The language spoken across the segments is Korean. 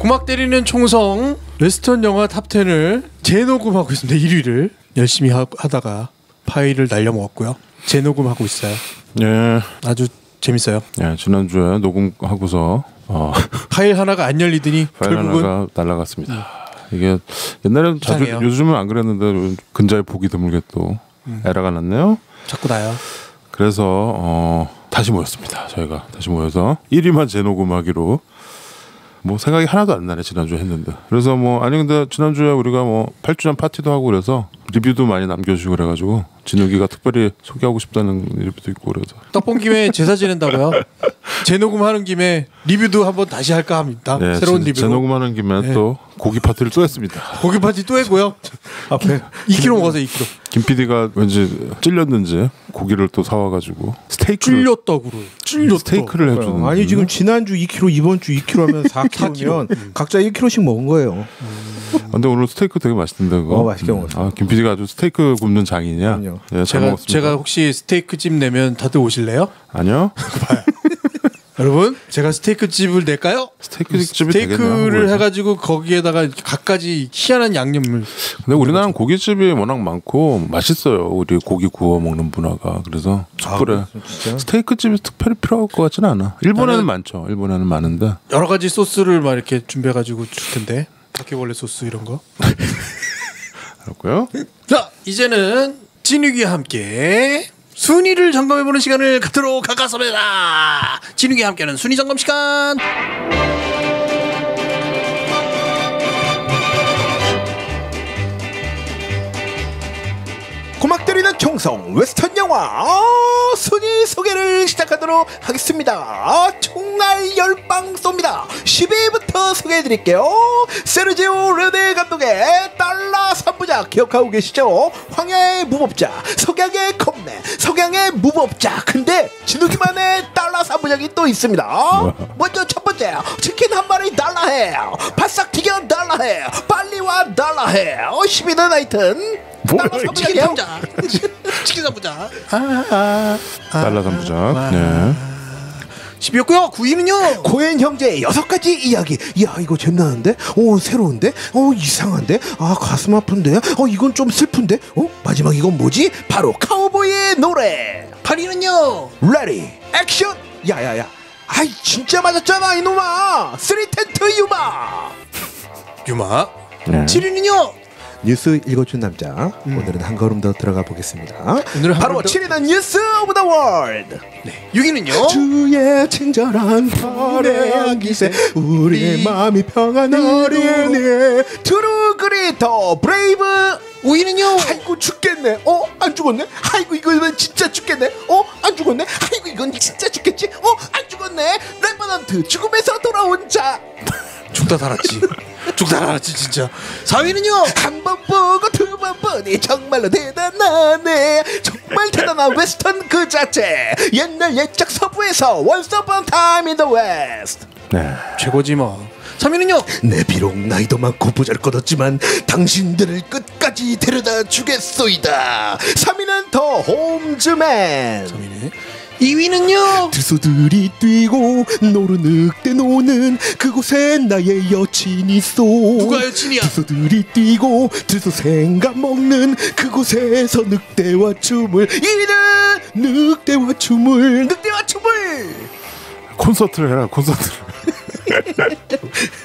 고막 때리는 총성 웨스턴 영화 탑10을 재녹음하고 있습니다. 1위를 열심히 하다가 파일을 날려먹었고요. 재녹음하고 있어요. 예, 아주 재밌어요. 예, 지난주에 녹음하고서 파일 하나가 안 열리더니 파일 결국은 하나가 날아갔습니다. 이게 옛날에는 자주, 이상해요. 요즘은 안 그랬는데 근자에 보기 드물게 또 에러가 났네요. 자꾸 나요. 그래서 다시 모였습니다. 저희가 다시 모여서 1위만 재녹음하기로 뭐 생각이 하나도 안 나네. 지난주에 했는데. 그래서 뭐 아니 근데 지난주에 우리가 뭐 8주년 파티도 하고 그래서 리뷰도 많이 남겨주시고 그래가지고 진욱이가 특별히 소개하고 싶다는 리뷰도 있고 그래서 떡 본 김에 제사 지낸다고요? 재녹음하는 김에 리뷰도 한번 다시 할까 합니다. 네, 새로운 리뷰. 재녹음하는 김에 네. 또 고기 파티를 또 했습니다. 고기 파티 또 했고요. 앞에 2kg 먹어서 2kg. 김 PD가 왠지 찔렸는지 고기를 또 사와가지고 스테이크를 찔렸다고. 스테이크를 해주는. 아니 지금 지난주 2kg 이번 주 2kg 하면 4kg면 각자 1kg씩 먹은 거예요. 근데 오늘 스테이크 되게 맛있던데 그거. 맛있게 먹었어요. 김 PD가 아주 스테이크 굽는 장이냐? 그럼요. 예, 잘 먹었습니다. 제가 혹시 스테이크 집 내면 다들 오실래요? 아니요. 여러분, 제가 스테이크 집을 낼까요? 스테이크 집이 되겠네요. 스테이크를 한국에서. 해가지고 거기에다가 갖가지 희한한 양념을. 근데 우리나라는 고깃집이 워낙 많고 맛있어요. 우리 고기 구워 먹는 문화가. 그래서 숯불에 스테이크 집이 특별히 필요할 것 같지는 않아. 일본에는 많죠. 일본에는 많은데 여러 가지 소스를 막 이렇게 준비해가지고 줄 텐데. 바퀴벌레 소스 이런 거. 그렇고요. 자, 이제는 진욱이와 함께 순위를 점검해보는 시간을 갖도록 하겠습니다. 진욱이와 함께하는 순위 점검 시간. 고막 때리는 총성 웨스턴 영화 순위 소개를 시작하도록 하겠습니다. 총알 열방 쏩니다. 10위부터 소개해드릴게요. 세르지오 레네 감독의 달러 3부작 기억하고 계시죠? 황야의 무법자, 석양의 컵네, 석양의 무법자. 근데 진욱이만의 달러 3부작이 또 있습니다. 먼저 첫 번째, 치킨 한 마리 달러해, 바싹 튀겨 달러해, 빨리 와 달러해. 10위는 하여튼 치킨 3부작. 치킨 3부작. 달러 3부작. 네. 10위였고요. 9위는요. 코엔 형제의 6가지 이야기. 야 이거 재밌나는데? 새로운데? 이상한데? 가슴 아픈데? 이건 좀 슬픈데? 마지막 이건 뭐지? 바로 카우보이의 노래. 8위는요. 레디 액션. 야야야, 아이 진짜 맞았잖아 이놈아. 쓰리 텐트 유마. 네. 7위는요. 뉴스 읽어준 남자. 오늘은 한 걸음 더 들어가 보겠습니다. 오늘은 바로 7위는 뉴스 오브 더 월드. 6위는요. 주의 친절한 발의 기세 우리의 마음이 평안하리니. 트루 그리터 브레이브. 5위는요. 아이고 죽겠네. 안 죽었네. 아이고 이거는 진짜 죽겠네. 안 죽었네. 아이고 이건 진짜 죽겠지. 안 죽었네. 레버넌트 죽음에서 돌아온 자. 죽다 살았지. 죽다 살았지 진짜. 4위는요. 한 번 보고 두 번 보니 정말로 대단하네. 정말 대단한 웨스턴 그 자체. 옛날 옛적 서부에서 Once Upon a Time in the West. 네. 최고지 뭐. 3위는요. 내 비록 나이도 많고 보잘것없지만 당신들을 끝까지 데려다 주겠소이다. 3위는 더 홈즈맨. 2위는요. 들소들이 뛰고 노르늑대 노는 그곳에 나의 여친이 있어. 누가 여친이야? 들소들이 뛰고 들소 생각 먹는 그곳에서 늑대와 춤을. 2위는 늑대와 춤을. 콘서트를 해라. 콘서트를.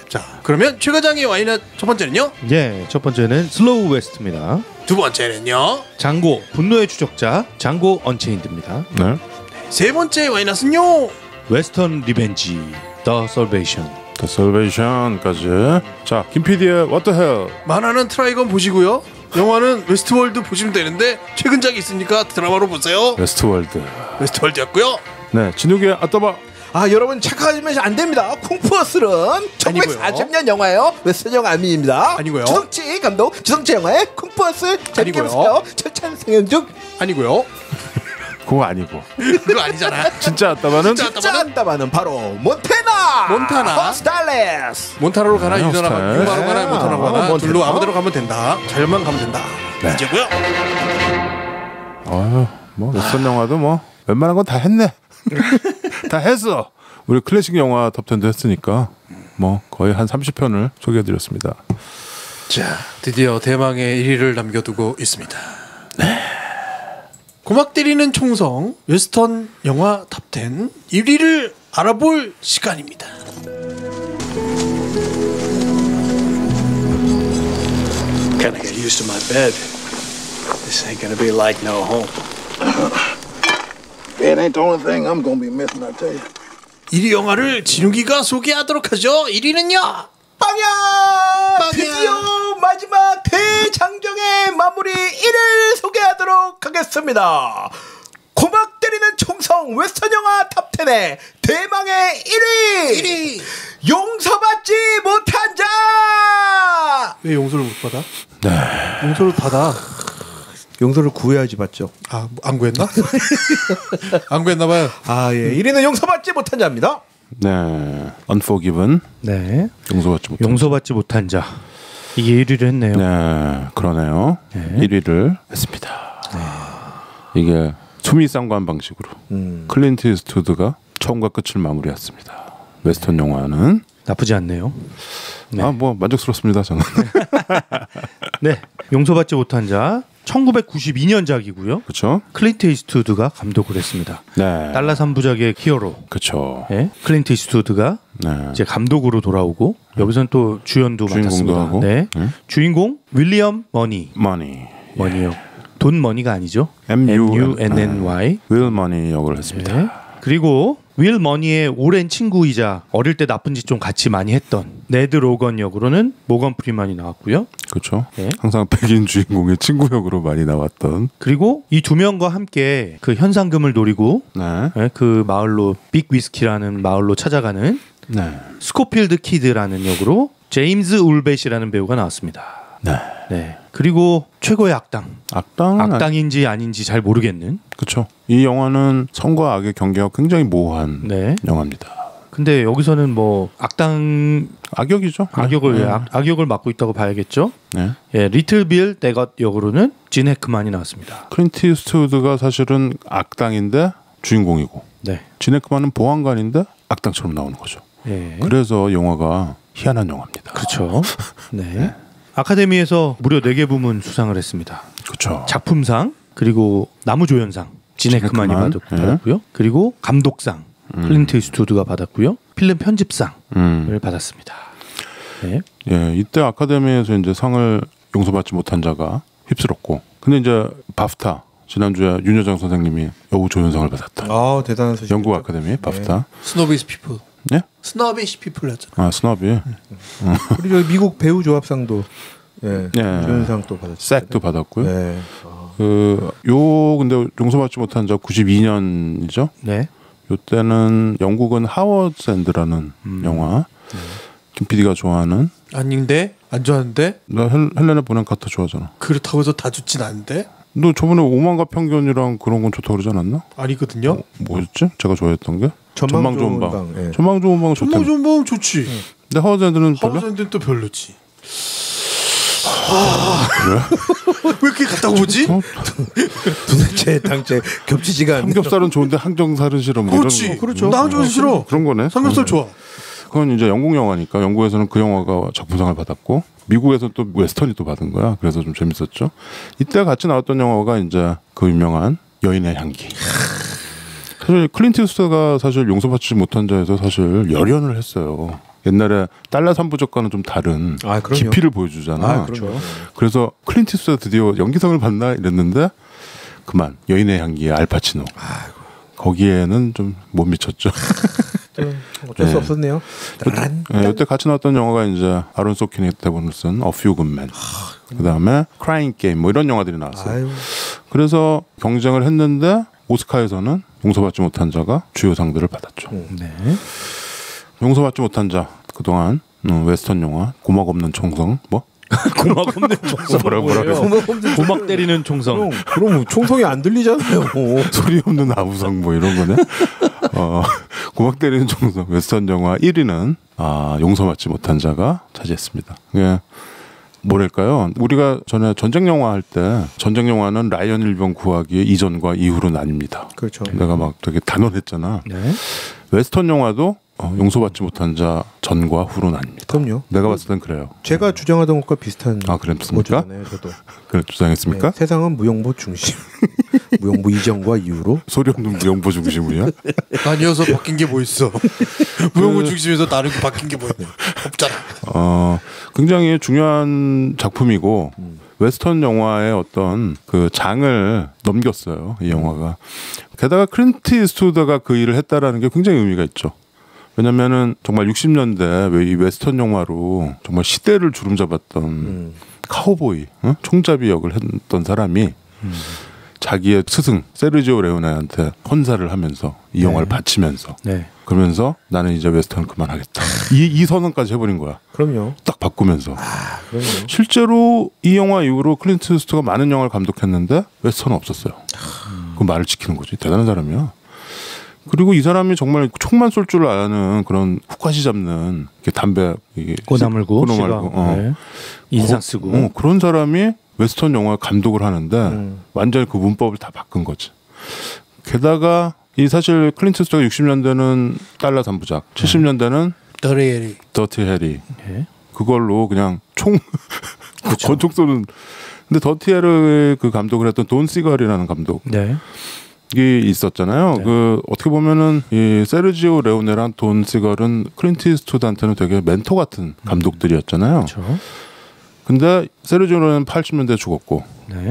자, 그러면 최과장의 와인은 첫 번째는요. 예, 첫 번째는 슬로우 웨스트입니다. 두 번째는요. 장고 분노의 추적자 장고 언체인드입니다. 네. 세 번째 와이너스는요. 웨스턴 리벤지 더 설베이션. 더 셀베이션까지. 자, 김 PD의 What the Hell. 만화는 트라이건 보시고요. 영화는 웨스트월드 보시면 되는데 최근작이 있으니까 드라마로 보세요. 웨스트월드. 웨스트월드였고요. 네, 진욱의 아따바. 여러분 착각하시면 안 됩니다. 쿵푸어슬은 1940년 영화예요. 웨스턴 영화 아닙니다. 아니고요. 주성치 감독 주성치 영화의 쿵푸어슬 재밌게 아니고요. 보세요. 철찬 성현중. 아니고요. 그거 아니고. 그거 아니잖아. 진짜 아따바는 진짜 안다바는 바로 몬테나. 호스탈레스. 몬타나로 가나 네, 유전하고 호스탈. 유마로 가나 몬타나로 가나 몬테나. 둘로 아무데로 가면 된다. 자연만 가면 된다. 네. 이제고요. 뭐 웨스턴 영화도 뭐 웬만한 건 다 했네. 다 했어. 우리 클래식 영화 톱10도 했으니까 뭐 거의 한 30편을 소개해드렸습니다. 자, 드디어 대망의 1위를 남겨두고 있습니다. 네. 고막 때리는 총성 웨스턴 영화 탑10 1위를 알아볼 시간입니다. Gotta get used to my bed. This ain't gonna be like no home. It ain't the only thing I'm gonna be missing, I tell you. 1위 영화를 진욱이가 소개하도록 하죠. 1위는요. 빵야! 드디어 마지막 대장정의 마무리 1을 소개하도록 하겠습니다. 고막 때리는 총성 웨스턴 영화 탑10의 대망의 1위! 용서받지 못한 자! 왜 용서를 못 받아? 네. 용서를 받아. 용서를 구해야지 받죠. 아, 안 구했나? 안 구했나 봐요. 아, 예. 1위는 용서받지 못한 자입니다. 네. Unforgiven. 네. 용서받지 못한 용서받지 못한 자. 이게 1위를 했네요. 네, 그러네요. 네. 1위를 했습니다. 이게 수미상관 방식으로 클린트 이스트우드가 처음과 끝을 마무리했습니다. 웨스턴 영화는 나쁘지 않네요. 네. 아, 뭐 만족스럽습니다, 저는. 네. 용서받지 못한 자 1992년작이고요. 그렇죠? 클린트 이스트우드가 감독을 했습니다. 네. 달러 3부작의 히어로. 그렇죠. 네. 클린트 이스트우드가 네. 이제 감독으로 돌아오고 여기서는 또 주연도 주인공도 맡았습니다. 하고. 네. 네. 주인공 윌리엄 머니. 머니. 머니요. 돈 머니가 아니죠. MUNNY. 윌 머니 역을 했습니다. 네. 그리고 윌 머니의 오랜 친구이자 어릴 때 나쁜 짓 좀 같이 많이 했던 네드 로건 역으로는 모건 프리만이 나왔고요. 그렇죠. 네. 항상 백인 주인공의 친구 역으로 많이 나왔던. 그리고 이 두 명과 함께 그 현상금을 노리고 네. 네, 그 마을로 빅 위스키라는 마을로 찾아가는 네. 스코필드 키드라는 역으로 제임스 울벳이라는 배우가 나왔습니다. 네. 네. 그리고 최고의 악당. 악당인지 아닌지 잘 모르겠는. 그렇죠. 이 영화는 선과 악의 경계가 굉장히 모호한 네. 영화입니다. 근데 여기서는 뭐 악당 악역이죠. 악역을 네. 악역을 맡고 있다고 봐야겠죠. 네. 예, 리틀 빌 데것 역으로는 진 해크만이 나왔습니다. 클린트 이스트우드가 사실은 악당인데 주인공이고, 네. 진 해크만은 보안관인데 악당처럼 나오는 거죠. 예. 그래서 영화가 희한한 영화입니다. 그렇죠. 네. 아카데미에서 무려 4개 부문 수상을 했습니다. 그렇죠. 작품상 그리고 나무조연상 진 해크만이 받았고요. 그리고 감독상 클린트 이스트우드가 받았고요. 필름 편집상을 받았습니다. 네. 예, 이때 아카데미에서 이제 상을 용서받지 못한 자가 휩쓸었고, 근데 이제 바프타 지난주에 윤여정 선생님이 여우 조연상을 받았다. 아, 대단한 소식. 영국 아카데미 바프타. 스노비스 피플. 네? 스노비스 피플이었잖아. 아, 스노비. 그리고 저기 미국 배우 조합상도 예, 예. 조연상 또 받았죠. 싹도 받았고요. 네. 근데 용서받지 못한 자 92년이죠. 네. 요때는 영국은 하워드 샌드라는 영화. 김 PD가 좋아하는. 아닌데 안 좋아하는데. 나 헬레나 보낸 카터 좋아하잖아. 그렇다고 해서 다 좋진 않은데. 너 저번에 오만과 편견이랑 그런 건 좋다고 그러지 않았나? 아니거든요. 뭐였지? 제가 좋아했던 게 전망 좋은 방. 예. 전망 좋은 방은 좋다. 전망 좋은 방 좋지. 근데 하워드 샌드는 별로? 하워드 샌드는 또 별로지. 그래? 왜 이렇게 갔다고 보지? 도대체 당체 겹치지가 않네. 삼겹살은 좋은데 항정살은 싫어. 뭐 그렇지. 이런 거. 그렇죠. 나 항정살 싫어. 그런 거네. 삼겹살 좋아. 그건 이제 영국 영화니까 영국에서는 그 영화가 작품상을 받았고 미국에서는 또 웨스턴이 또 받은 거야. 그래서 좀 재밌었죠. 이때 같이 나왔던 영화가 이제 그 유명한 여인의 향기. 사실 클린트 이스트가 사실 용서받지 못한 자에서 사실 열연을 했어요. 옛날에 달러 3부작과는 좀 다른 깊이를 보여주잖아. 그렇죠. 그래서 클린트 이스트가 드디어 연기상을 받나 이랬는데 그만 여인의 향기의 알파치노. 거기에는 좀 못 미쳤죠. 어쩔 수 없었네요. 이때 같이 나왔던 영화가 이제 아론 소킨이 대본을 쓴 A Few Good Men. 그다음에 Crying Game 뭐 이런 영화들이 나왔어요. 아유. 그래서 경쟁을 했는데 오스카에서는 용서받지 못한 자가 주요 상들을 받았죠. 네. 용서받지 못한 자 그동안 웨스턴 영화 고막 없는 총성 뭐 고막 없는 총성 고막 때리는 총성. 그럼 총성이 안 들리잖아요. 소리 없는 아부성 뭐 이런 거네. 고막 때리는 총성 웨스턴 영화 1위는 용서받지 못한 자가 차지했습니다. 예. 뭐랄까요? 우리가 전에 전쟁 영화 할 때 전쟁 영화는 라이언 일병 구하기 이전과 이후로 나뉩니다. 그렇죠. 내가 막 되게 단언했잖아. 네. 웨스턴 영화도 용서받지 못한 자 전과 후로는 아닙니다. 그럼요. 내가 봤을 땐 그래요. 제가 주장하던 것과 비슷한 그랬습니까? 거잖아요. 저도. 그래 주장했습니까? 네, 세상은 무용보 중심. 무용보 이전과 이후로. 소리 없는 무용보 중심이야? 아니어서 바뀐 게 뭐 있어? 무용고 중심에서 다른 게 바뀐 게 뭐 없잖아. 굉장히 중요한 작품이고 웨스턴 영화의 어떤 그 장을 넘겼어요. 이 영화가. 게다가 클린트 이스트우드가 그 일을 했다라는 게 굉장히 의미가 있죠. 왜냐면은 정말 60년대 이 웨스턴 영화로 정말 시대를 주름잡았던 카우보이, 총잡이 역을 했던 사람이 자기의 스승 세르지오 레오네한테 헌사를 하면서 이 영화를 바치면서 그러면서 나는 이제 웨스턴 그만하겠다. 이 선언까지 해버린 거야. 그럼요. 딱 바꾸면서. 그럼요. 실제로 이 영화 이후로 클린트 이스트가 많은 영화를 감독했는데 웨스턴은 없었어요. 그 말을 지키는 거지. 대단한 사람이야. 그리고 이 사람이 정말 총만 쏠 줄 아는 그런 훅가시 잡는 담배 꼬나물고 인상 쓰고 그런 사람이 웨스턴 영화 감독을 하는데 완전히 그 문법을 다 바꾼 거지. 게다가 이 사실 클린트 이스트가 60년대는 달러 3부작, 70년대는 더티 해리. 그걸로 그냥 총 권총 쏘는. 근데 더티 해리 그 감독을 했던 돈 시걸이라는 감독. 이 있었잖아요. 그 어떻게 보면은 이 세르지오 레오네랑 돈 시걸은 클린트 이스트우드한테는 되게 멘토 같은 감독들이었잖아요. 근데 세르지오 레오네는 80년대에 죽었고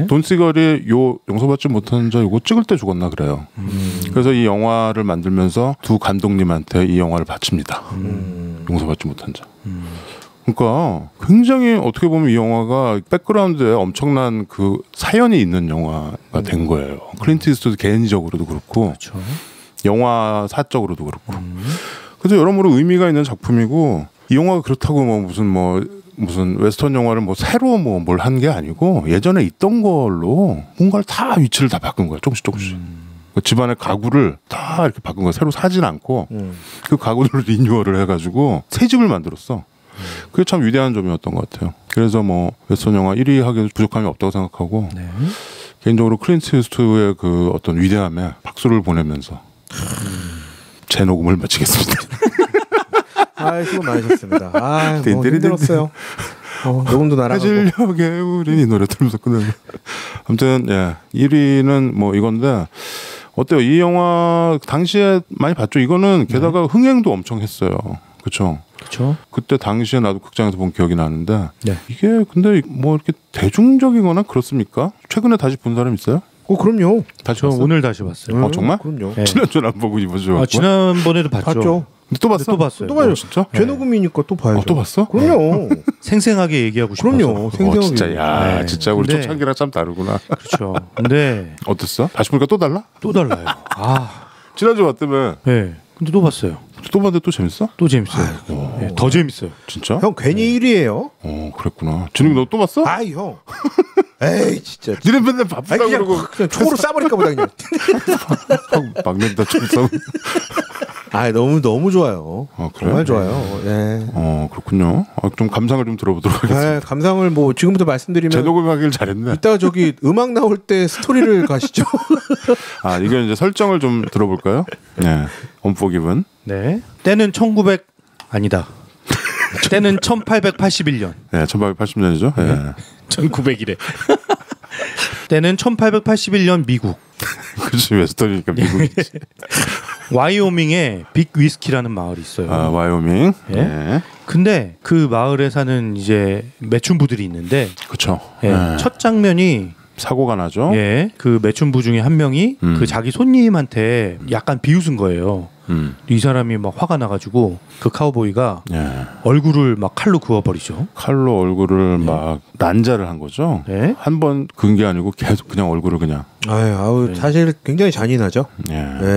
돈 시걸이 요 용서받지 못한 자 요거 찍을 때 죽었나 그래요. 그래서 이 영화를 만들면서 두 감독님한테 이 영화를 바칩니다. 용서받지 못한 자. 그러니까 굉장히 어떻게 보면 이 영화가 백그라운드에 엄청난 그 사연이 있는 영화가 된 거예요. 클린트 이스트우드 개인적으로도 그렇고 영화 사적으로도 그렇고. 그래서 여러모로 의미가 있는 작품이고 이 영화가 그렇다고 무슨 웨스턴 영화를 새로 뭘 한 게 아니고 예전에 있던 걸로 뭔가를 다 위치를 다 바꾼 거야. 조금씩. 집안의 가구를 다 이렇게 바꾼 거야. 새로 사진 않고 그 가구들을 리뉴얼을 해가지고 새 집을 만들었어. 그게 참 위대한 점이었던 것 같아요. 그래서 웨스턴 영화 1위 하기에도 부족함이 없다고 생각하고 개인적으로 클린트 이스트우드의 그 어떤 위대함에 박수를 보내면서 제 녹음을 마치겠습니다. 수고 많으셨습니다. 힘들었어요. 녹음도 나라가고. 해질녘에 우리 이 노래 들으면서 끝내는. 아무튼 1위는 이건데 어때요? 이 영화 당시에 많이 봤죠. 이거는 게다가 흥행도 엄청 했어요. 그렇죠. 그때 당시에 나도 극장에서 본 기억이 나는데 이게 근데 이렇게 대중적이거나 그렇습니까? 최근에 다시 본 사람 있어요? 그럼요. 다시 저 오늘 다시 봤어요. 정말? 그럼요. 지난주에 안 보고 이번 주에 봤고. 지난번에도 봤죠. 근데 또 봤어? 또 봤어요. 또 봐요. 진짜? 죄녹음이니까 또 봐야죠. 또 봤어? 그럼요. 생생하게 얘기하고 싶어서. 그럼요. 생생하게. 진짜 진짜 우리 초창기랑 참 다르구나. 그렇죠. 근데 어땠어? 다시 보니까 또 달라? 또 달라요. 지난주 봤다며. 근데 또 봤어요. 또 봤는데 또 재밌어? 또 재밌어요. 더 재밌어요. 진짜? 형 괜히 1위예요. 그랬구나. 진욱이 너 또 봤어? 형. 에이 진짜. 니네 맨날 바쁘다고 그러고 그냥 총으로 쏴버릴까 보다 그냥. 막는다 총 쏴. 너무 좋아요. 그래? 정말 좋아요. 그렇군요. 좀 감상을 좀 들어보도록 하겠습니다. 감상을 지금부터 말씀드리면 재녹음하기를 잘했네. 이따가 저기 음악 나올 때 스토리를 가시죠. 이건 이제 설정을 좀 들어볼까요? 언포기븐. 때는 때는 1881년. 1880년이죠. 1900이래. 때는 1881년 미국. 그렇지 웨스턴이니까 미국이지. 와이오밍에 빅 위스키라는 마을이 있어요. 와이오밍. 근데 그 마을에 사는 이제 매춘부들이 있는데, 그렇죠. 첫 장면이 사고가 나죠. 그 매춘부 중에 한 명이 그 자기 손님한테 약간 비웃은 거예요. 이 사람이 막 화가 나가지고 그 카우보이가 얼굴을 막 칼로 그어버리죠. 칼로 얼굴을 막 난자를 한 거죠. 한 번 그은 게 아니고 계속 그냥 얼굴을 그냥. 사실 굉장히 잔인하죠.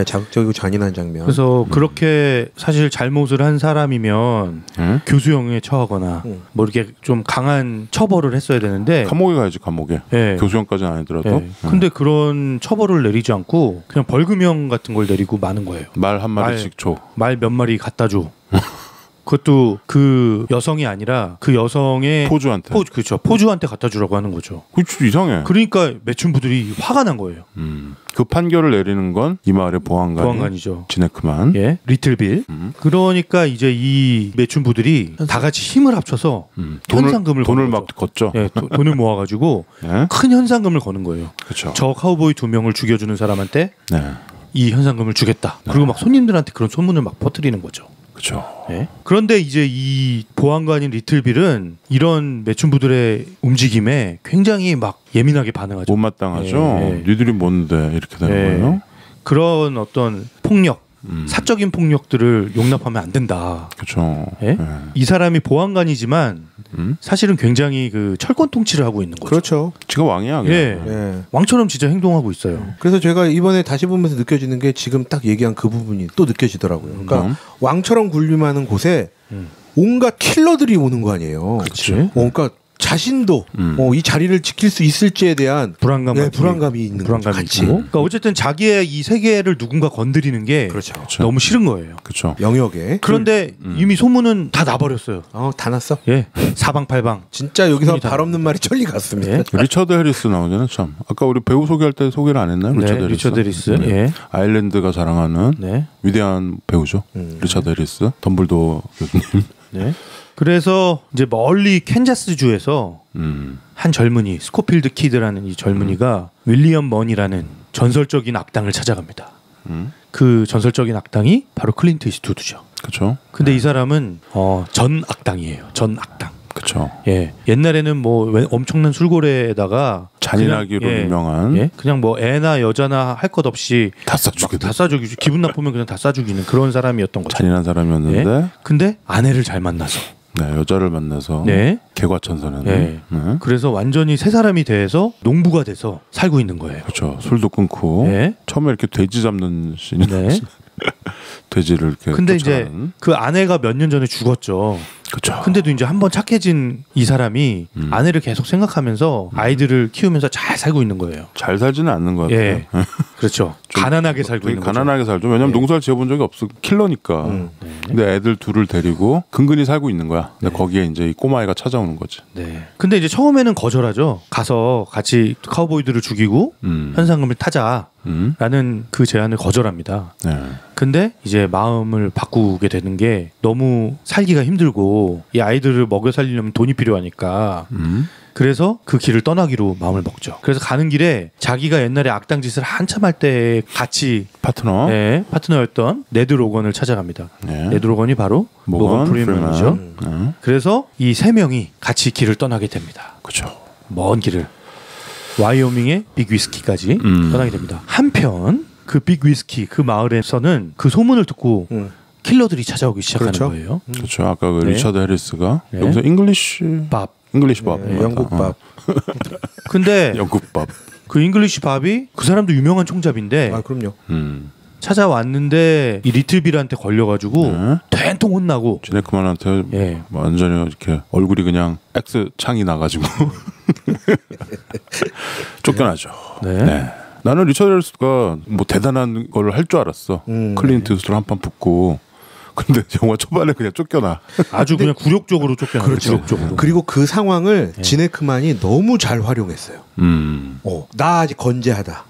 자극적이고 잔인한 장면. 그래서 그렇게 사실 잘못을 한 사람이면 교수형에 처하거나 이렇게 좀 강한 처벌을 했어야 되는데 감옥에 가야지 감옥에. 교수형까지는 아니더라도. 근데 그런 처벌을 내리지 않고 그냥 벌금형 같은 걸 내리고 마는 거예요. 말 한 마리씩 줘. 말 몇 마리 갖다 줘. 그것도 그 여성이 아니라 그 여성의 포주한테. 그렇죠. 포주한테 갖다 주라고 하는 거죠. 그렇죠. 이상해. 그러니까 매춘부들이 화가 난 거예요. 그 판결을 내리는 건 이 마을의 보안관이죠. 지네크만. 예, 리틀빌. 그러니까 이제 이 매춘부들이 다 같이 힘을 합쳐서 현상금을 돈을 거는 막 거죠. 걷죠. 예, 돈을 모아가지고 네. 큰 현상금을 거는 거예요. 그렇죠. 저 카우보이 2명을 죽여주는 사람한테 네. 이 현상금을 주겠다. 그리고 막 손님들한테 그런 소문을 막 퍼뜨리는 거죠. 그렇죠. 예? 그런데 이제 이 보안관인 리틀빌은 이런 매춘부들의 움직임에 굉장히 막 예민하게 반응하죠. 못마땅하죠. 예. 니들이 뭔데 이렇게 되는 예. 거예요. 그런 어떤 폭력, 사적인 폭력들을 용납하면 안 된다. 그렇죠. 예? 이 사람이 보안관이지만 사실은 굉장히 그 철권 통치를 하고 있는 거죠. 그렇죠. 지가 왕이야. 그냥. 예. 예. 왕처럼 진짜 행동하고 있어요. 그래서 제가 이번에 다시 보면서 느껴지는 게 지금 딱 얘기한 그 부분이 또 느껴지더라고요. 그러니까 왕처럼 군림하는 곳에 온갖 킬러들이 오는 거 아니에요. 그렇지. 그러니까 자신도 이 자리를 지킬 수 있을지에 대한 불안감이 있는 거죠. 같이. 그러니까 어쨌든 자기의 이 세계를 누군가 건드리는 게 그렇죠. 너무 싫은 거예요. 그렇죠. 영역에. 그런데 이미 소문은 다 나버렸어요. 다 났어. 예, 사방팔방. 진짜 여기서 발 없는 말이 천리 같습니다. 예. 리처드 해리스 나오잖아요. 참. 아까 우리 배우 소개할 때 소개를 안 했나요? 네, 리처드 해리스. 예. 아일랜드가 자랑하는 네. 위대한 배우죠. 리처드 해리스, 덤블도어 교수님. 네. 그래서 이제 멀리 캔자스주에서 한 젊은이 스코필드 키드라는 이 젊은이가 윌리엄 먼이라는 전설적인 악당을 찾아갑니다. 그 전설적인 악당이 바로 클린트 이스트우드죠. 그렇죠. 근데 이 사람은 전 악당이에요. 전 악당. 그렇죠. 예. 옛날에는 뭐 엄청난 술고래에다가 잔인하기로 그냥, 유명한. 예. 그냥 뭐 애나 여자나 할 것 없이 다 싸죽이고. 다 싸죽이고 기분 나쁘면 그냥 다 싸죽이는 그런 사람이었던 거죠. 잔인한 사람이었는데. 예. 근데 아내를 잘 만나서. 네, 여자를 만나서. 네. 개과천선하는. 예. 네. 그래서 완전히 새 사람이 돼서 농부가 돼서 살고 있는 거예요. 그렇죠. 술도 끊고. 예. 처음에 이렇게 돼지 잡는 씬이 네. 돼지를 이렇게. 근데 쫓아가는. 이제 그 아내가 몇 년 전에 죽었죠. 그렇죠. 근데도 이제 한번 착해진 이 사람이 아내를 계속 생각하면서 아이들을 키우면서 잘 살고 있는 거예요. 잘 살지는 않는 것 같아요. 예. 그렇죠. 가난하게 살고 되게 있는 거죠. 가난하게 살죠. 왜냐면 네. 농사를 지어본 적이 없어. 킬러니까. 근데 애들 둘을 데리고 근근히 살고 있는 거야. 근데 거기에 이제 이 꼬마애가 찾아오는 거지. 네. 근데 이제 처음에는 거절하죠. 가서 같이 카우보이들을 죽이고 현상금을 타자라는 그 제안을 거절합니다. 네. 근데 이제 마음을 바꾸게 되는 게 너무 살기가 힘들고 이 아이들을 먹여 살리려면 돈이 필요하니까 그래서 그 길을 떠나기로 마음을 먹죠. 그래서 가는 길에 자기가 옛날에 악당 짓을 한참 할 때 같이 파트너. 네, 파트너였던 네드 로건을 찾아갑니다. 네. 네드 로건이 바로 로건 프리먼이죠. 그래서 이 세 명이 같이 길을 떠나게 됩니다. 그렇죠. 먼 길을 와이오밍의 빅 위스키까지 떠나게 됩니다. 한편 그 빅 위스키 그 마을에서는 그 소문을 듣고 킬러들이 찾아오기 시작하는 그렇죠. 거예요. 그렇죠. 아까 그 네. 리처드 해리스가 네. 여기서 잉글리시 밥. 밥. 네, 영국밥. 근데 영국밥. 그 잉글리시 밥이 그 사람도 유명한 총잡인데 아 그럼요. 찾아왔는데 이 리틀빌한테 걸려가지고 네. 된통 혼나고 지네크만한테 예. 완전히 이렇게 얼굴이 그냥 X 창이 나가지고 쫓겨나죠. 네. 네. 나는 리처드 해리스가 뭐 대단한 걸 할 줄 알았어. 클린트 이스트우드 한판 붙고. 근데 영화 초반에 그냥 쫓겨나. 아주 그냥 굴욕적으로 쫓겨나요. 그렇죠. 굴욕적으로. 그리고 그 상황을 지네크만이 너무 잘 활용했어요. 나 아직 건재하다.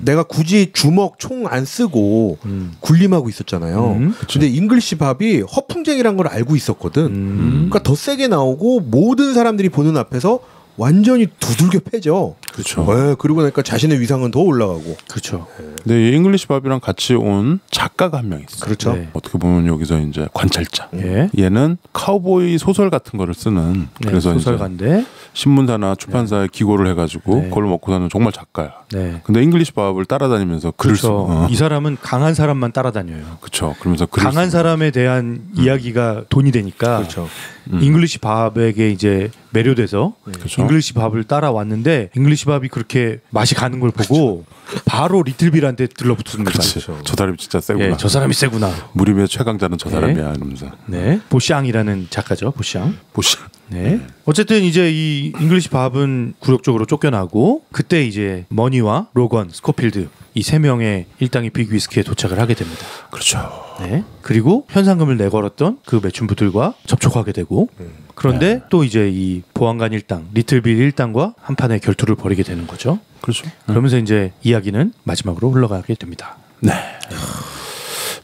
내가 굳이 주먹 총 안 쓰고 군림하고 있었잖아요. 근데 잉글리시 밥이 허풍쟁이란 걸 알고 있었거든. 그러니까 더 세게 나오고 모든 사람들이 보는 앞에서 완전히 두들겨 패죠. 그렇죠. 네, 그리고 나니까 자신의 위상은 더 올라가고. 그렇죠. 근데 이 잉글리시 밥이랑 같이 온 작가가 한 명 있어. 그렇죠. 네. 어떻게 보면 여기서 이제 관찰자. 예. 얘는 카우보이 소설 같은 거를 쓰는 네, 그래서 이제 소설가인데 신문사나 출판사에 기고를 해가지고 네. 그걸로 먹고 사는 정말 작가야. 네. 근데 잉글리시 밥을 따라다니면서 글을 그렇죠. 이 사람은 강한 사람만 따라다녀요. 그렇죠. 그러면서 글을 강한 쓰고. 사람에 대한 이야기가 돈이 되니까 그렇죠. 잉글리시 밥에게 이제 매료돼서 그렇죠. 잉글리시 밥을 따라왔는데 잉글리시 밥이 그렇게 맛이 가는 걸 보고 바로 리틀빌한테 들러붙습니다. 그렇지. 저 사람이 진짜 세구나. 예, 저 사람이 세구나. 무림의 최강자는 저 네. 사람이야. 이러면서. 네, 보샹이라는 작가죠. 보샹. 보시. 네. 어쨌든 이제 이 잉글리시 밥은 굴욕적으로 쫓겨나고 그때 이제 머니와 로건, 스코필드 이 3명의 일당이 빅 위스키에 도착을 하게 됩니다. 그렇죠. 네. 그리고 현상금을 내걸었던 그 매춘부들과 접촉하게 되고 그런데 또 이제 이 보안관 일당 리틀빌 일당과 한판의 결투를 벌이게 되는 거죠. 그렇죠. 그러면서 이제 이야기는 마지막으로 흘러가게 됩니다. 네.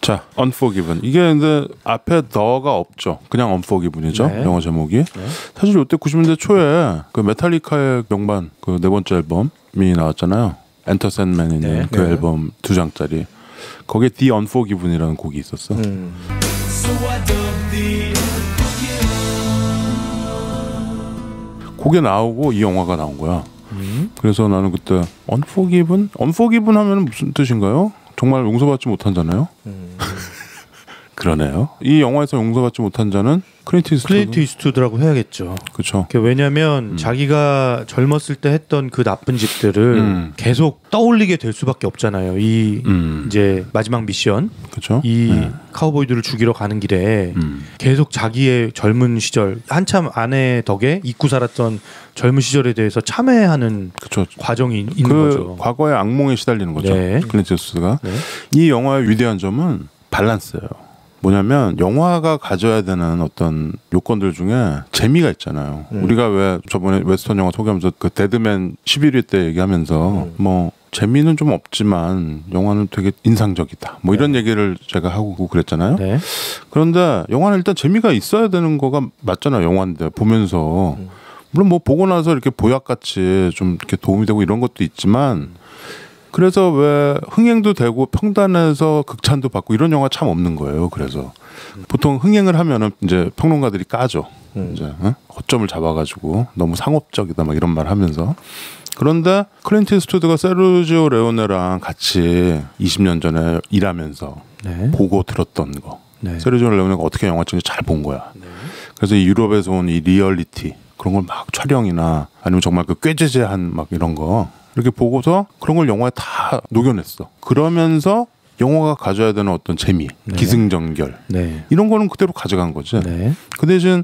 자, Unforgiven. 이게 근데 앞에 더가 없죠. 그냥 Unforgiven이죠. 네. 영어 제목이. 사실 이때 90년대 초에 그 메탈리카의 명반 그 네 번째 앨범이 나왔잖아요. 엔터 샌맨이는 네. 그 앨범 2장짜리. 거기에 The Unforgiven이라는 곡이 있었어. 곡에 나오고 이 영화가 나온 거야. 그래서 나는 그때 Unforgiven? Unforgiven 하면 무슨 뜻인가요? 정말 용서받지 못한 자네요. 그러네요. 이 영화에서 용서받지 못한 자는 클린트 이스트우드라고 해야겠죠. 그렇죠. 왜냐하면 자기가 젊었을 때 했던 그 나쁜 짓들을 계속 떠올리게 될 수밖에 없잖아요. 이 이제 마지막 미션, 그렇죠. 이 카우보이들을 죽이러 가는 길에 계속 자기의 젊은 시절, 한참 아내 덕에 잊고 살았던 젊은 시절에 대해서 참회하는 그쵸. 과정이 있는 그 거죠. 과거의 악몽에 시달리는 거죠. 네. 클린트 이스트우드가. 네. 이 영화의 위대한 점은 밸런스예요. 뭐냐면 영화가 가져야 되는 어떤 요건들 중에 재미가 있잖아요. 우리가 왜 저번에 웨스턴 영화 소개하면서 그 데드맨 11위 때 얘기하면서 뭐 재미는 좀 없지만 영화는 되게 인상적이다. 뭐 이런 얘기를 제가 하고 그랬잖아요. 네. 그런데 영화는 일단 재미가 있어야 되는 거가 맞잖아요. 영화인데 보면서 물론 뭐 보고 나서 이렇게 보약같이 좀 이렇게 도움이 되고 이런 것도 있지만 그래서 왜 흥행도 되고 평단에서 극찬도 받고 이런 영화 참 없는 거예요. 그래서 보통 흥행을 하면은 이제 평론가들이 까죠. 이제 허점을 잡아가지고 너무 상업적이다 막 이런 말 하면서. 그런데 클린트 이스트우드가 세르지오 레오네랑 같이 20년 전에 일하면서 네. 보고 들었던 거. 네. 세르지오 레오네가 어떻게 영화 찍는지 잘 본 거야. 네. 그래서 이 유럽에서 온 이 리얼리티 그런 걸 막 촬영이나 아니면 정말 그 꾀죄죄한 막 이런 거 이렇게 보고서 그런 걸 영화에 다 녹여냈어. 그러면서 영화가 가져야 되는 어떤 재미, 네. 기승전결 네. 이런 거는 그대로 가져간 거지. 네. 그 대신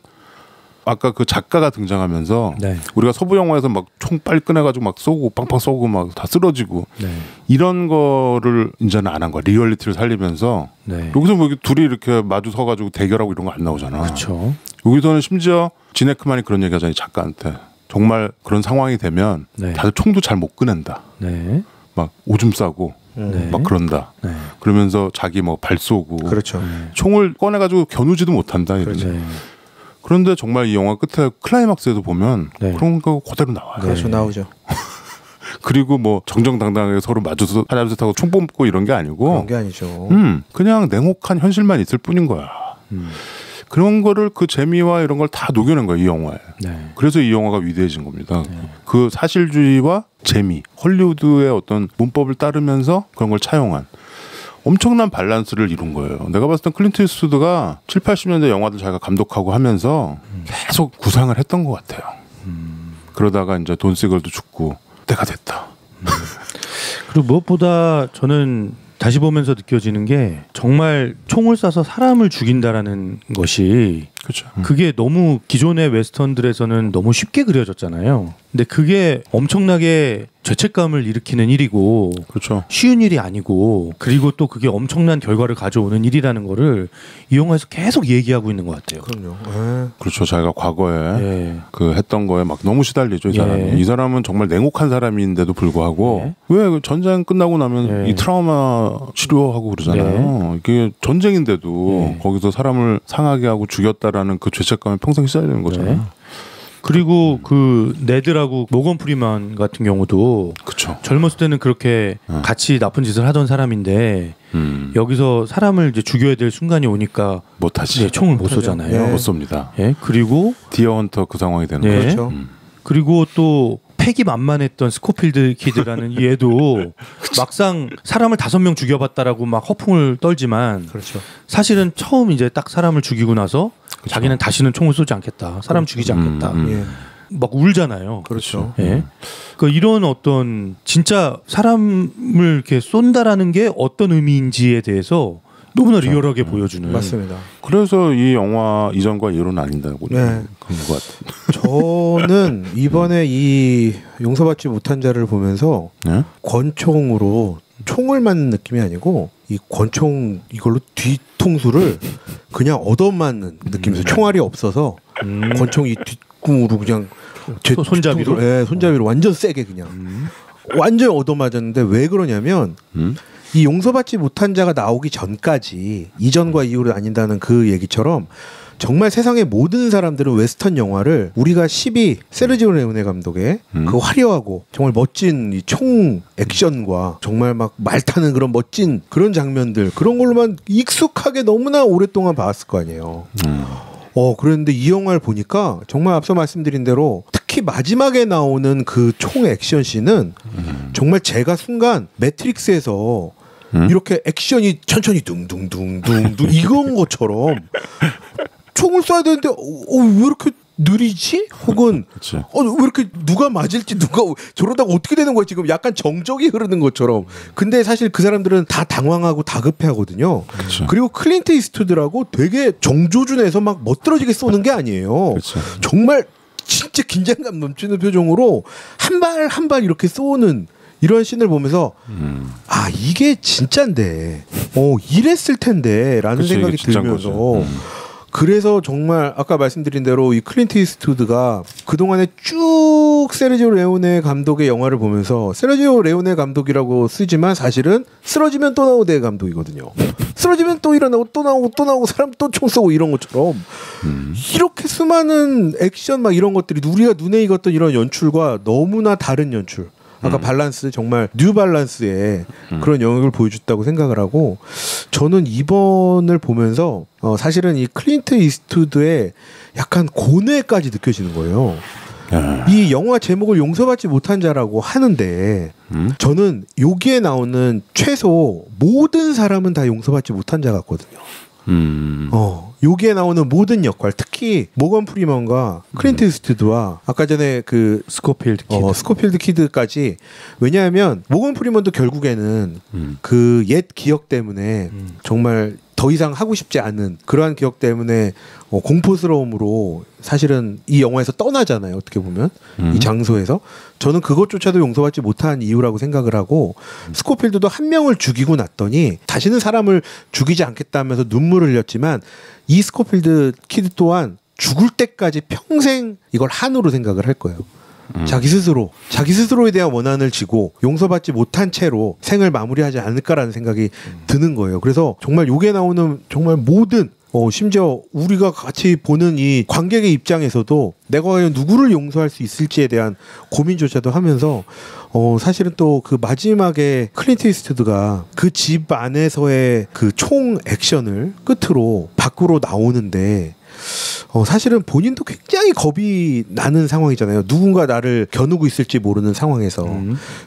아까 그 작가가 등장하면서 네. 우리가 서부 영화에서 막 총 빨리 꺼내가지고 막 쏘고 빵빵 쏘고 막 다 쓰러지고 네. 이런 거를 이제는 안 한 거야. 리얼리티를 살리면서 네. 여기서 뭐 둘이 이렇게 마주 서가지고 대결하고 이런 거 안 나오잖아. 그렇죠. 여기서는 심지어 지네크만이 그런 얘기하잖아요. 작가한테. 정말 그런 상황이 되면 네. 다들 총도 잘 못 꺼낸다. 네. 막 오줌 싸고 네. 막 그런다. 네. 그러면서 자기 뭐 발 쏘고 그렇죠. 총을 꺼내가지고 겨누지도 못한다. 이러지. 네. 그런데 정말 이 영화 끝에 클라이막스에도 보면 네. 그런 거 그대로 나와요. 그렇죠. 나오죠. 그리고 뭐 정정당당하게 서로 마주서 하나둘 타고 총 뽑고 이런 게 아니고 그런 게 아니죠. 그냥 냉혹한 현실만 있을 뿐인 거야. 그런 거를 그 재미와 이런 걸 다 녹여낸 거야 이 영화에. 네. 그래서 이 영화가 위대해진 겁니다. 그 사실주의와 재미, 헐리우드의 어떤 문법을 따르면서 그런 걸 차용한 엄청난 밸런스를 이룬 거예요. 내가 봤을 땐 클린트 이스트우드가 7, 80년대 영화들 자기가 감독하고 하면서 계속 구상을 했던 것 같아요. 그러다가 이제 돈 시걸도 죽고 때가 됐다. 그리고 무엇보다 저는 다시 보면서 느껴지는 게 정말 총을 쏴서 사람을 죽인다라는 것이 그렇죠. 그게 너무 기존의 웨스턴들에서는 너무 쉽게 그려졌잖아요. 근데 그게 엄청나게 죄책감을 일으키는 일이고 그렇죠. 쉬운 일이 아니고 그리고 또 그게 엄청난 결과를 가져오는 일이라는 거를 이 영화에서 계속 얘기하고 있는 것 같아요. 그럼요. 그렇죠. 자기가 과거에 예. 그 했던 거에 막 너무 시달리죠. 이 사람이. 예. 이 사람은 정말 냉혹한 사람인데도 불구하고 예. 왜 전쟁 끝나고 나면 예. 이 트라우마 치료하고 그러잖아요. 이게 전쟁인데도 예. 거기서 사람을 상하게 하고 죽였다라는 그 죄책감에 평생 시달리는 거잖아요. 네. 그리고 그 네드라고 모건 프리만 같은 경우도 그렇죠. 젊었을 때는 그렇게 같이 나쁜 짓을 하던 사람인데 여기서 사람을 이제 죽여야 될 순간이 오니까 못하지. 네, 총을 못 쏘잖아요. 네. 못 쏩니다. 예, 그리고 디어 헌터 그 상황이 되는 네. 거죠. 그렇죠. 그리고 또 패기만만했던 스코필드 키드라는 얘도 막상 사람을 5명 죽여봤다라고 막 허풍을 떨지만 그렇죠. 사실은 처음 이제 딱 사람을 죽이고 나서 자기는 다시는 총을 쏘지 않겠다, 사람 죽이지 않겠다, 예. 막 울잖아요. 그렇죠. 예. 그 이런 어떤 진짜 사람을 이렇게 쏜다라는 게 어떤 의미인지에 대해서 너무나 리얼하게 보여주는. 맞습니다. 그래서 이 영화 이전과 이후로 나뉜다고 네. 그런 것 같아요. 저는 이번에 이 용서받지 못한 자를 보면서 네? 권총으로 총을 맞는 느낌이 아니고 이 권총 이걸로 뒤통수를 그냥 얻어맞는 느낌이어서 총알이 없어서 권총이 뒷궁으로 그냥 손잡이로? 네, 손잡이로 완전 세게 그냥 완전 얻어맞았는데 왜 그러냐면 이 용서받지 못한 자가 나오기 전까지 이전과 이후로 아닌다는 그 얘기처럼 정말 세상의 모든 사람들은 웨스턴 영화를 우리가 세르지오 레오네 감독의 그 화려하고 정말 멋진 이 총 액션과 정말 막 말 타는 그런 멋진 그런 장면들 그런 걸로만 익숙하게 너무나 오랫동안 봐왔을 거 아니에요. 그런데 이 영화를 보니까 정말 앞서 말씀드린 대로 특히 마지막에 나오는 그 총 액션 씬은 정말 제가 순간 매트릭스에서 이렇게 액션이 천천히 둥둥둥둥둥 이건 것처럼 총을 쏴야 되는데 왜 이렇게 느리지? 혹은 왜 이렇게 누가 맞을지 누가 저러다가 어떻게 되는 거야 지금 약간 정적이 흐르는 것처럼. 근데 사실 그 사람들은 다 당황하고 다급해하거든요. 그리고 클린트 이스트우드라고 되게 정조준에서 막 멋들어지게 쏘는 게 아니에요. 정말 진짜 긴장감 넘치는 표정으로 한 발 한 발 이렇게 쏘는 이런 씬을 보면서 아 이게 진짠데 이랬을 텐데라는 생각이 들면서 그래서 정말 아까 말씀드린 대로 이 클린트 이스트우드가 그동안에 쭉 세르지오 레오네 감독의 영화를 보면서 세르지오 레오네 감독이라고 쓰지만 사실은 쓰러지면 또 나오대 감독이거든요. 쓰러지면 또 일어나고 또 나오고 또 나오고 사람 또 총 쏘고 이런 것처럼 이렇게 수많은 액션 막 이런 것들이 우리가 눈에 익었던 이런 연출과 너무나 다른 연출 아까 밸런스 정말 뉴 밸런스의 그런 영역을 보여줬다고 생각을 하고 저는 이번을 보면서 사실은 이 클린트 이스트우드의 약간 고뇌까지 느껴지는 거예요. 이 영화 제목을 용서받지 못한 자라고 하는데 저는 여기에 나오는 최소 모든 사람은 다 용서받지 못한 자 같거든요. 여기에 나오는 모든 역할 특히 모건 프리먼과 클린트 이스트우드와 아까 전에 그 스코필드 키드까지 왜냐하면 모건 프리먼도 결국에는 그 옛 기억 때문에 정말 더 이상 하고 싶지 않은 그러한 기억 때문에 공포스러움으로 사실은 이 영화에서 떠나잖아요. 어떻게 보면 이 장소에서 저는 그것조차도 용서받지 못한 이유라고 생각을 하고 스코필드도 한 명을 죽이고 났더니 다시는 사람을 죽이지 않겠다면서 눈물을 흘렸지만 이 스코필드 키드 또한 죽을 때까지 평생 이걸 한으로 생각을 할 거예요. 자기 스스로에 대한 원한을 지고 용서받지 못한 채로 생을 마무리하지 않을까라는 생각이 드는 거예요. 그래서 정말 요게 나오는 정말 모든 심지어 우리가 같이 보는 이 관객의 입장에서도 내가 과연 누구를 용서할 수 있을지에 대한 고민조차도 하면서 사실은 또 그 마지막에 클린트 이스트우드가 그 집 안에서의 그 총 액션을 끝으로 밖으로 나오는데 사실은 본인도 굉장히 겁이 나는 상황이잖아요. 누군가 나를 겨누고 있을지 모르는 상황에서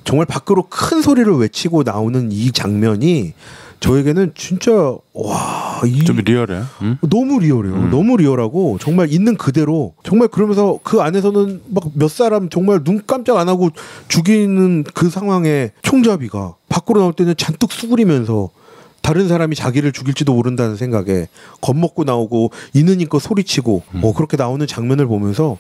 정말 밖으로 큰 소리를 외치고 나오는 이 장면이 저에게는 진짜 좀 리얼해. 너무 리얼해요. 너무 리얼하고 정말 있는 그대로 정말 그러면서 그 안에서는 막 몇 사람 정말 눈 깜짝 안 하고 죽이는 그 상황에 총잡이가 밖으로 나올 때는 잔뜩 수그리면서 다른 사람이 자기를 죽일지도 모른다는 생각에 겁먹고 나오고 있는 힘껏 소리치고 그렇게 나오는 장면을 보면서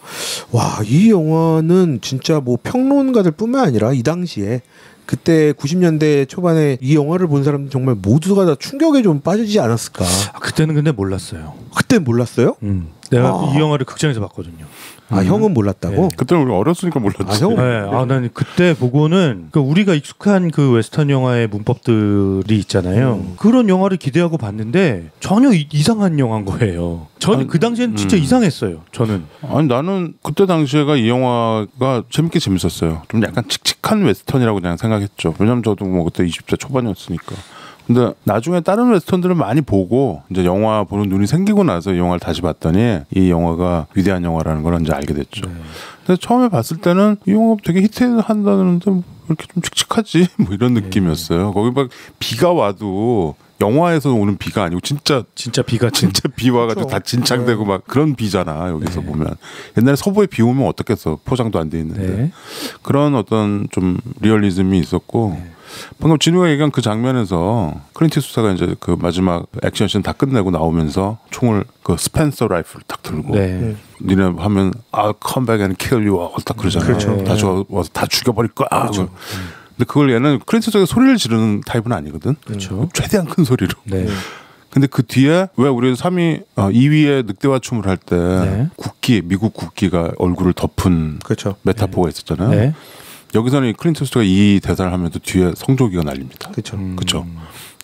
와, 이 영화는 진짜 뭐 평론가들 뿐만 아니라 이 당시에 그때 90년대 초반에 이 영화를 본 사람들 정말 모두가 다 충격에 좀 빠지지 않았을까. 그때는 근데 몰랐어요. 그때 몰랐어요? 내가 이 영화를 극장에서 봤거든요. 형은 몰랐다고? 네. 그때는 우리 어렸으니까 몰랐지. 난 그때 보고는 우리가 익숙한 그 웨스턴 영화의 문법들이 있잖아요. 그런 영화를 기대하고 봤는데 전혀 이상한 영화인 거예요. 저는 그 당시엔 진짜 이상했어요. 저는. 아니 나는 그때 당시에가 이 영화가 재밌었어요. 좀 약간 칙칙한 웨스턴이라고 그냥 생각했죠. 왜냐면 저도 뭐 그때 20대 초반이었으니까. 근데 나중에 다른 웨스턴들을 많이 보고 이제 영화 보는 눈이 생기고 나서 이 영화를 다시 봤더니 이 영화가 위대한 영화라는 걸 이제 알게 됐죠. 근데 처음에 봤을 때는 이 영화 되게 히트한다는데 뭐 이렇게 좀 칙칙하지 뭐 이런 느낌이었어요. 거기 막 비가 와도 영화에서 오는 비가 아니고 진짜 비가 진짜 비 와가지고 다 진창되고 막 그런 비잖아. 여기서 보면 옛날에 서부에 비 오면 어떻겠어. 포장도 안 돼 있는데 그런 어떤 좀 리얼리즘이 있었고. 방금 진우가 얘기한 그 장면에서 클린트 이스트우드가 이제 그 마지막 액션씬 다 끝내고 나오면서 총을 그 스펜서 라이플을 딱 들고 니네 하면 I'll come back and kill you 딱 그러잖아요. 다 와서 다 죽여버릴 거야. 근데 그걸 얘는 클린트 이스트가 소리를 지르는 타입은 아니거든. 그렇죠. 최대한 큰 소리로. 네. 근데 그 뒤에 왜 우리 2위에 늑대와 춤을 할 때 네. 국기, 미국 국기가 얼굴을 덮은 그렇죠. 메타포가 있었잖아요. 네. 여기서는 클린트 이스트가 이 대사를 하면서 뒤에 성조기가 날립니다. 그렇죠. 그렇죠.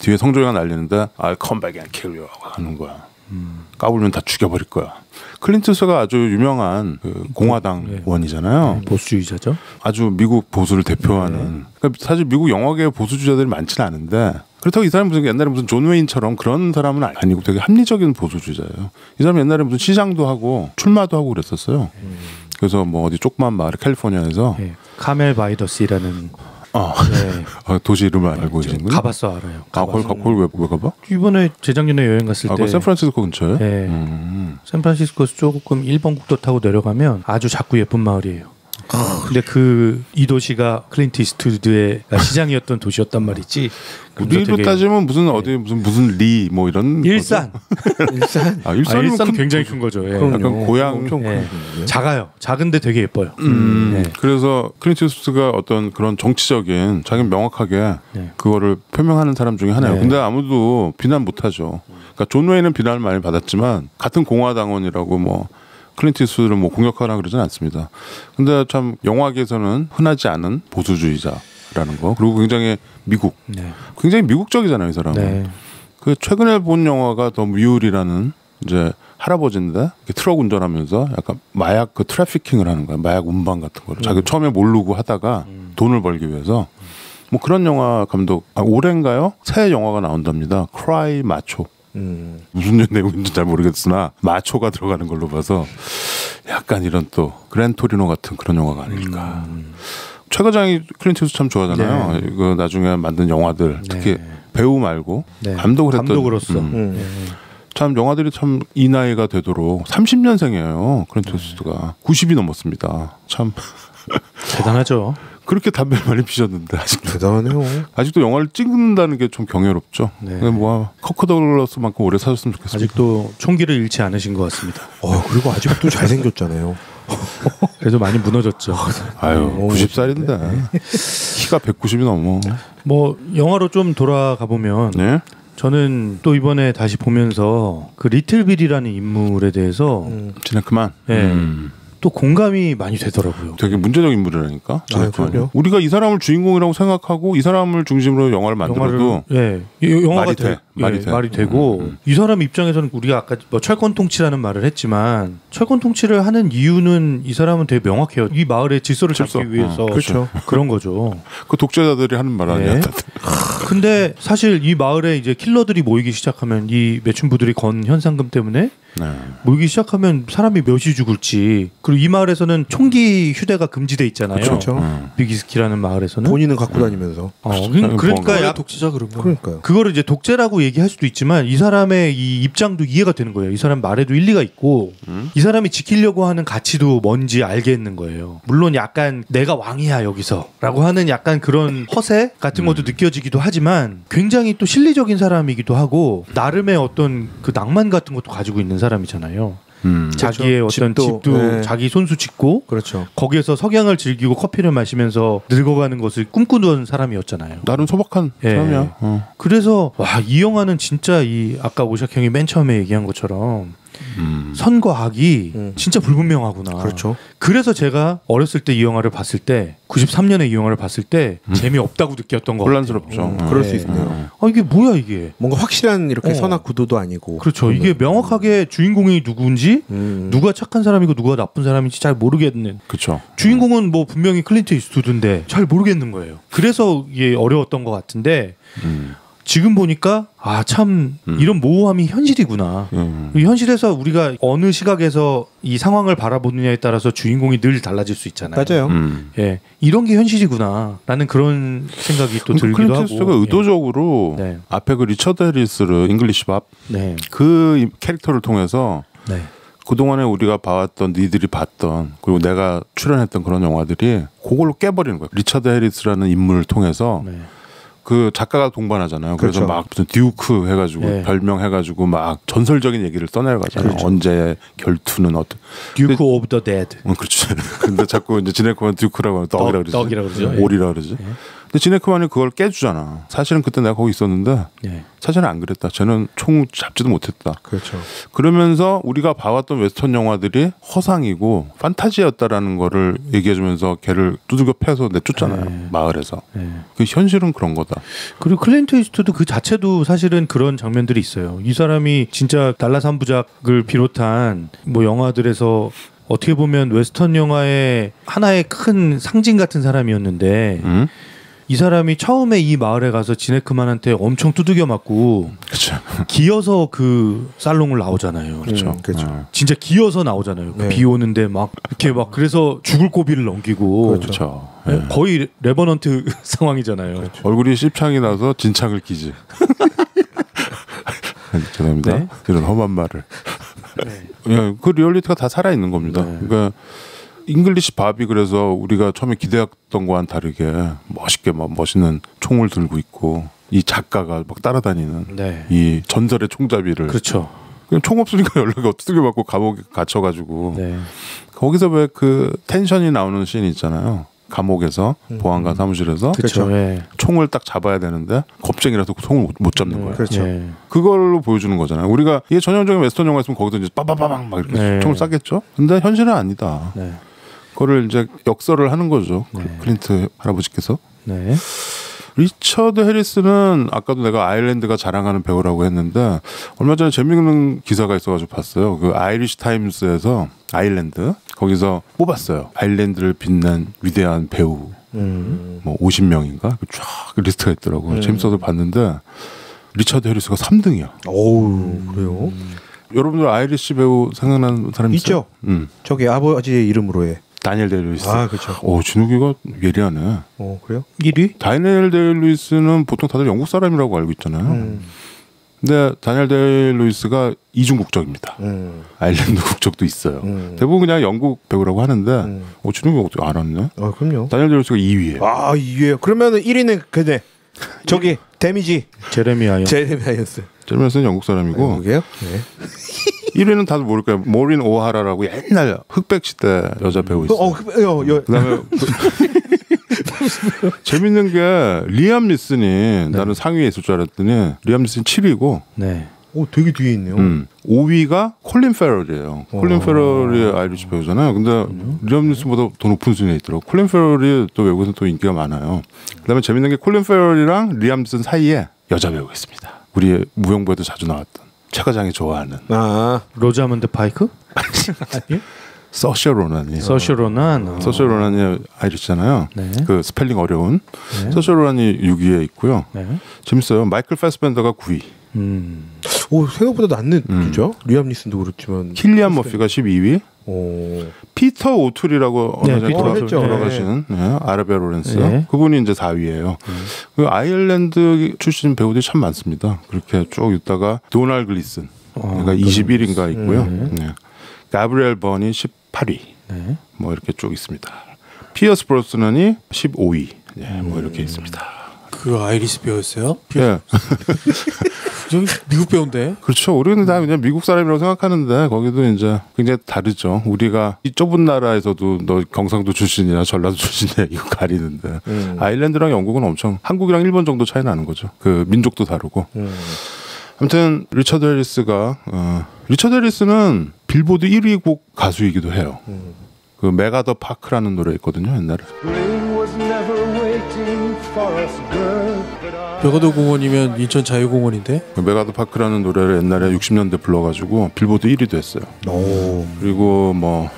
뒤에 성조기가 날리는데 I'll come back and kill you 하는 거야. 까불면 다 죽여버릴 거야. 클린트 이스트가 아주 유명한 그 공화당원이잖아요. 보수주의자죠. 아주 미국 보수를 대표하는. 그러니까 사실 미국 영화계에 보수주의자들이 많지는 않은데 그렇다고 이 사람이 무슨 옛날에 무슨 존 웨인처럼 그런 사람은 아니고 되게 합리적인 보수주의자예요. 이 사람이 옛날에 무슨 시장도 하고 출마도 하고 그랬었어요. 그래서 뭐 어디 조그만 마을 캘리포니아에서 네. 카멜 바이더스라는 네. 도시 이름을 알고 계신 거예요? 가봤어 알아요. 그걸 왜 가봐? 이번에 재작년에 여행 갔을 때 샌프란시스코 근처에? 네. 샌프란시스코에서 조금 1번 국도 타고 내려가면 아주 작고 예쁜 마을이에요. 근데 이 도시가 클린트 이스트우드의 시장이었던 도시였단 말이지. 우리로 따지면 무슨 어디 무슨 리 뭐 이런 일산. 일산이면 일산 굉장히 큰 거죠. 예. 약간 고향 예. 작아요. 작은데 되게 예뻐요. 네. 그래서 클린트 이스트우드가 어떤 그런 정치적인 자기는 명확하게 네. 그거를 표명하는 사람 중에 하나예요. 네. 근데 아무도 비난 못하죠. 그러니까 존 웨이는 비난을 많이 받았지만 같은 공화당원이라고 뭐 클린트 이스트우드를 뭐 공격하거나 그러진 않습니다. 근데 참 영화계에서는 흔하지 않은 보수주의자라는 거. 그리고 굉장히 굉장히 미국적이잖아요, 이 사람은. 네. 그 최근에 본 영화가 더 뮤율이라는 이제 할아버지인데 이렇게 트럭 운전하면서 약간 마약 그 트래피킹을 하는 거야. 마약 운반 같은 거를. 자기 처음에 모르고 하다가 돈을 벌기 위해서 뭐 그런 영화 감독 올해인가요? 새 영화가 나온답니다. 크라이 마초. 무슨 내용인지 잘 모르겠으나 마초가 들어가는 걸로 봐서 약간 이런 또 그랜토리노 같은 그런 영화가 아닐까. 최 과장이 클린트 이스트우드 참 좋아하잖아요. 네. 이거 나중에 만든 영화들 특히 배우 말고 네. 감독을 했던 감독으로서 참 영화들이 참 이 나이가 되도록 30년생이에요. 클린트 이스트우드가 90이 넘었습니다. 참 대단하죠. 그렇게 담배를 많이 피셨는데 아직도 대단하네요. 아직도 영화를 찍는다는 게 좀 경이롭죠. 네. 뭐 커크 더글러스만큼 오래 사셨으면 좋겠습니다. 아직도 총기를 잃지 않으신 것 같습니다. 그리고 아직도 잘생겼잖아요. 그래도 많이 무너졌죠. 아유 90살인데 키가 190이 넘어. 뭐 영화로 좀 돌아가 보면 네? 저는 또 이번에 다시 보면서 그 리틀 빌이라는 인물에 대해서 진짜 그만. 예. 또 공감이 많이 되더라고요. 되게 문제적 인물이라니까. 그럼요. 우리가 이 사람을 주인공이라고 생각하고 이 사람을 중심으로 영화를 만들어도 영화가 말이 돼. 말이 되고 이 사람 입장에서는 우리가 아까 뭐 철권 통치라는 말을 했지만 철권 통치를 하는 이유는 이 사람은 되게 명확해요. 이 마을의 질서를 잡기 위해서 그렇죠. 그런 거죠. 그 독재자들이 하는 말 아니야. 네. 근데 사실 이 마을에 이제 킬러들이 모이기 시작하면 이 매춘부들이 건 현상금 때문에 모이기 시작하면 사람이 몇이 죽을지. 그리고 이 마을에서는 총기 휴대가 금지돼 있잖아요. 그렇죠. 비기스키라는 마을에서는 본인은 갖고 다니면서. 그러니까 독재자 그런 거. 그러니까요. 그거를 이제 독재라고 얘기할 수도 있지만 이 사람의 이 입장도 이해가 되는 거예요. 이 사람 말에도 일리가 있고 이 사람이 지키려고 하는 가치도 뭔지 알겠는 거예요. 물론 약간 내가 왕이야 여기서라고 하는 약간 그런 허세 같은 것도 느껴지기도 하지만 굉장히 또 실리적인 사람이기도 하고 나름의 어떤 그 낭만 같은 것도 가지고 있는 사람이잖아요. 자기의 그렇죠. 어떤 집도 자기 손수 짓고 그렇죠. 거기에서 석양을 즐기고 커피를 마시면서 늙어가는 것을 꿈꾸던 사람이었잖아요. 나름 소박한 사람이야. 그래서 와, 이 영화는 진짜 이 아까 오샥 형이 맨 처음에 얘기한 것처럼 선과 악이 진짜 불분명하구나. 그렇죠. 그래서 제가 어렸을 때 이 영화를 봤을 때 93년에 이 영화를 봤을 때 재미없다고 느꼈던 거 혼란스럽죠. 그럴 수 있네요. 이게 뭐야 이게. 뭔가 확실한 이렇게 선악 구도도 아니고. 그렇죠. 이게 명확하게 주인공이 누구인지 누가 착한 사람이고 누가 나쁜 사람인지 잘 모르겠는. 그렇죠. 주인공은 뭐 분명히 클린트 이스트우드인데 잘 모르겠는 거예요. 그래서 이게 어려웠던 것 같은데 지금 보니까 참 이런 모호함이 현실이구나. 이 현실에서 우리가 어느 시각에서 이 상황을 바라보느냐에 따라서 주인공이 늘 달라질 수 있잖아요. 맞아요. 예, 이런 게 현실이구나라는 그런 생각이 또 들기도 클린트 하고. 이스트가 의도적으로 네. 앞에 그 리처드 해리스를 잉글리시 밥 네. 그 캐릭터를 통해서 네. 그동안에 우리가 봐왔던 니들이 봤던 그리고 내가 출연했던 그런 영화들이 그걸로 깨버리는 거예요. 리처드 해리스라는 인물을 통해서 네. 그 작가가 동반하잖아요. 그래서 그렇죠. 막 무슨 듀크 해가지고 네. 별명 해가지고 막 전설적인 얘기를 써내려가잖아요. 그렇죠. 언제 결투는 어떤 듀크 오브 더 데드. 그렇죠. 근데 자꾸 이제 지네코는 듀크라고 하면 떡이라 그러지. 떡이라 그러죠. 오리라 그러지. 근데 지네크만이 그걸 깨주잖아. 사실은 그때 내가 거기 있었는데 네. 사실은 안 그랬다. 쟤는 총 잡지도 못했다. 그렇죠. 그러면서 우리가 봐왔던 웨스턴 영화들이 허상이고 판타지였다라는 거를 얘기해주면서 걔를 두들겨 패서 내쫓잖아요. 네. 마을에서. 네. 그 현실은 그런 거다. 그리고 클린트 이스트우드 그 자체도 사실은 그런 장면들이 있어요. 이 사람이 진짜 달라 3부작을 비롯한 뭐 영화들에서 어떻게 보면 웨스턴 영화의 하나의 큰 상징 같은 사람이었는데 이 사람이 처음에 이 마을에 가서 지네크만한테 엄청 두들겨 맞고 그렇죠. 기어서 그 살롱을 나오잖아요. 그렇죠. 그렇죠. 진짜 기어서 나오잖아요. 네. 비 오는데 막 이렇게 막 그래서 죽을 고비를 넘기고 그렇죠. 거의 레버넌트 상황이잖아요. 얼굴이 씹창이 나서 진창을 끼지. 죄송합니다. 네? 이런 험한 말을. 예, 그 리얼리티가 다 살아 있는 겁니다. 네. 그러니까 잉글리시 밥이 그래서 우리가 처음에 기대했던 거와는 다르게 멋있게 막 멋있는 총을 들고 있고 이 작가가 막 따라다니는 네. 이 전설의 총잡이를 그렇죠. 그냥 총 없으니까 연락이 어떻게 받고 감옥에 갇혀가지고 네. 거기서 왜 그 텐션이 나오는 씬이 있잖아요. 감옥에서 보안관 사무실에서 그렇죠. 예. 총을 딱 잡아야 되는데 겁쟁이라서 그 총을 못 잡는 거예요. 그렇죠. 예. 그걸로 보여주는 거잖아요. 우리가 이게 전형적인 웨스턴 영화였으면 거기서 이제 빠바바방 막 이렇게 네. 총을 쐈겠죠. 근데 현실은 아니다. 네. 그거를 이제 역설을 하는 거죠. 네. 클린트 할아버지께서. 네. 리처드 해리스는 아까도 내가 아일랜드가 자랑하는 배우라고 했는데 얼마 전에 재미있는 기사가 있어가지고 봤어요. 그 아이리시 타임스에서 아일랜드 거기서 뽑았어요. 아일랜드를 빛낸 위대한 배우 뭐 50명인가 쫙 리스트가 있더라고. 재밌어서 봤는데 리처드 해리스가 3등이야. 오우 그래요? 여러분들 아이리시 배우 생각나는 사람 있어요? 있죠. 저기 아버지의 이름으로 해. 다니엘 데이루이스. 아 그렇죠. 오 진욱이가 예리하네. 그래요? 1위? 다니엘 데이루이스는 보통 다들 영국 사람이라고 알고 있잖아요. 근데 다니엘 데이루이스가 이중 국적입니다. 아일랜드 국적도 있어요. 대부분 그냥 영국 배우라고 하는데 진욱이 어떻게 알았네? 아 그럼요. 다니엘 데이루이스가 2위예요. 아 이게 그러면은 1위는 그네. 저기 데미지 제레미 아이언. 제레미 아이언스. 제레미아스는 영국 사람이고 영국이에요? 네. 1위는 다들 모를 거예요. 모린 오하라라고 옛날 흑백 시대 여자 배우 있어요. 그다음에 재밌는 게 리암 리슨이 나는 상위에 있을 줄 알았더니 리암 리슨 7위고 네. 오 되게 뒤에 있네요. 5위가 콜린 페럴이에요. 콜린 페럴이 아이리시 배우잖아요. 근데 리암 리슨보다 더 높은 순위에 있더라고. 콜린 페럴이 또 외국에서 또 인기가 많아요. 그다음에 재밌는 게 콜린 페럴이랑 리암 리슨 사이에 여자 배우가 있습니다. 우리 무용부에도 자주 나왔던 최과장이 좋아하는 로자먼드 파이크? 아니요? 서셔 로난이. 서셔 로난. 서셔 로난이 아이리시잖아요. 네. 그 스펠링 어려운. 네. 서셔 로난이 6위에 있고요. 네. 재밌어요. 마이클 패스벤더가 9위. 오 생각보다 낫는 그죠? 리암 니슨도 그렇지만 킬리안 머피가 12위. 오. 피터 오툴이라고 네, 얼마 전에 피터 오툴. 돌아가신 아라베아 로렌스. 네. 그분이 이제 4위예요. 그 아일랜드 출신 배우들이 참 많습니다. 그렇게 쭉 있다가 도널 글리슨. 그러니까 21인가 있고요. 네. 가브리엘 번이 18위. 네. 뭐 이렇게 쭉 있습니다. 피어스 브로스넌이 15위. 네, 뭐 이렇게 있습니다. 그 아이리스 배우였어요? 예. 저기 미국 배우인데. 그렇죠. 우리는 다 그냥 미국 사람이라고 생각하는데 거기도 이제 굉장히 다르죠. 우리가 이 좁은 나라에서도 너 경상도 출신이냐 전라도 출신이냐 이거 가리는데 아일랜드랑 영국은 엄청 한국이랑 일본 정도 차이 나는 거죠. 그 민족도 다르고. 아무튼 리처드 해리스는 빌보드 1위 곡 가수이기도 해요. 그 메가 더 파크라는 노래 있거든요 옛날에. 메가더 공원이면 인천 자유공원인데. 그 메가 더 파크라는 노래를 옛날에 60년대 불러가지고 빌보드 1위도 했어요. 그리고 뭐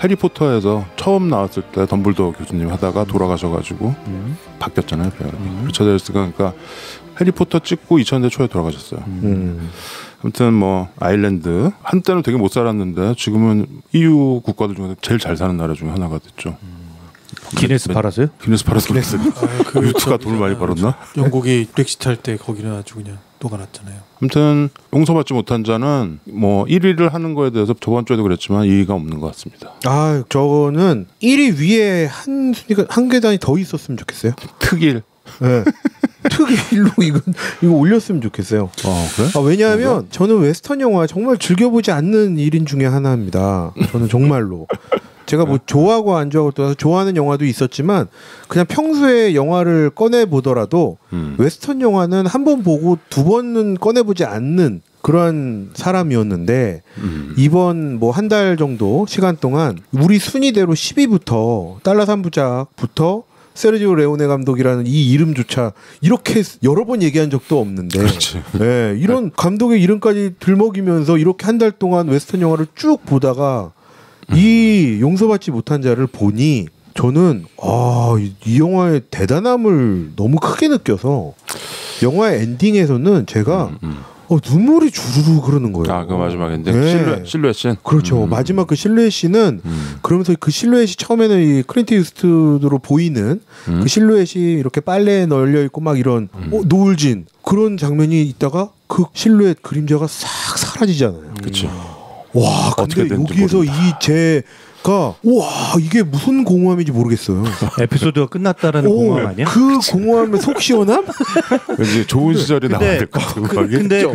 해리포터에서 처음 나왔을 때 덤블도어 교수님 하다가 돌아가셔가지고 바뀌었잖아요. 리처드 해리스가 그러니까 해리포터 찍고 2000년대 초에 돌아가셨어요. 아무튼 뭐 아일랜드 한때는 되게 못 살았는데 지금은 EU 국가들 중에서 제일 잘 사는 나라 중에 하나가 됐죠. 기네스 팔았어요? 기네스 팔았어. 그 유투가 돈을 많이 벌었나? 영국이 브렉시트 할 때 거기는 아주 그냥 녹아났잖아요. 아무튼 용서받지 못한 자는 뭐 1위를 하는 거에 대해서 저번 주에도 그랬지만 이의가 없는 것 같습니다. 아 저거는 1위 위에 한 순위가 한 계단이 더 있었으면 좋겠어요. 특일. 네. 특일로 이거 올렸으면 좋겠어요. 그래? 왜냐하면 저는 웨스턴 영화 정말 즐겨보지 않는 1인 중에 하나입니다. 저는 정말로 제가 뭐 좋아하고 안 좋아하고 떠나서 좋아하는 영화도 있었지만 그냥 평소에 영화를 꺼내 보더라도 웨스턴 영화는 한 번 보고 두 번은 꺼내 보지 않는 그런 사람이었는데 이번 뭐 한 달 정도 시간 동안 우리 순위대로 10위부터 달러 3부작부터 세르지오 레오네 감독이라는 이 이름조차 이렇게 여러 번 얘기한 적도 없는데 네, 이런 감독의 이름까지 들먹이면서 이렇게 한 달 동안 웨스턴 영화를 쭉 보다가 이 용서받지 못한 자를 보니 저는 이 영화의 대단함을 너무 크게 느껴서 영화의 엔딩에서는 제가 눈물이 주르르 흐르는 거예요. 그 마지막인데 네. 실루엣 씬. 그렇죠. 마지막 그 실루엣 씬은 그러면서 그 실루엣이 처음에는 이 클린트 이스트우드로 보이는 그 실루엣이 이렇게 빨래에 널려 있고 막 이런 노을진 그런 장면이 있다가 그 실루엣 그림자가 싹 사라지잖아요. 그렇죠. 와, 근데 여기에서 이 제가 와 이게 무슨 공허함인지 모르겠어요. 에피소드가 끝났다라는 공허함 아니야? 그 공허함의 속 시원함? 왠지 좋은 시절이 나와야 될 것 같고. 근데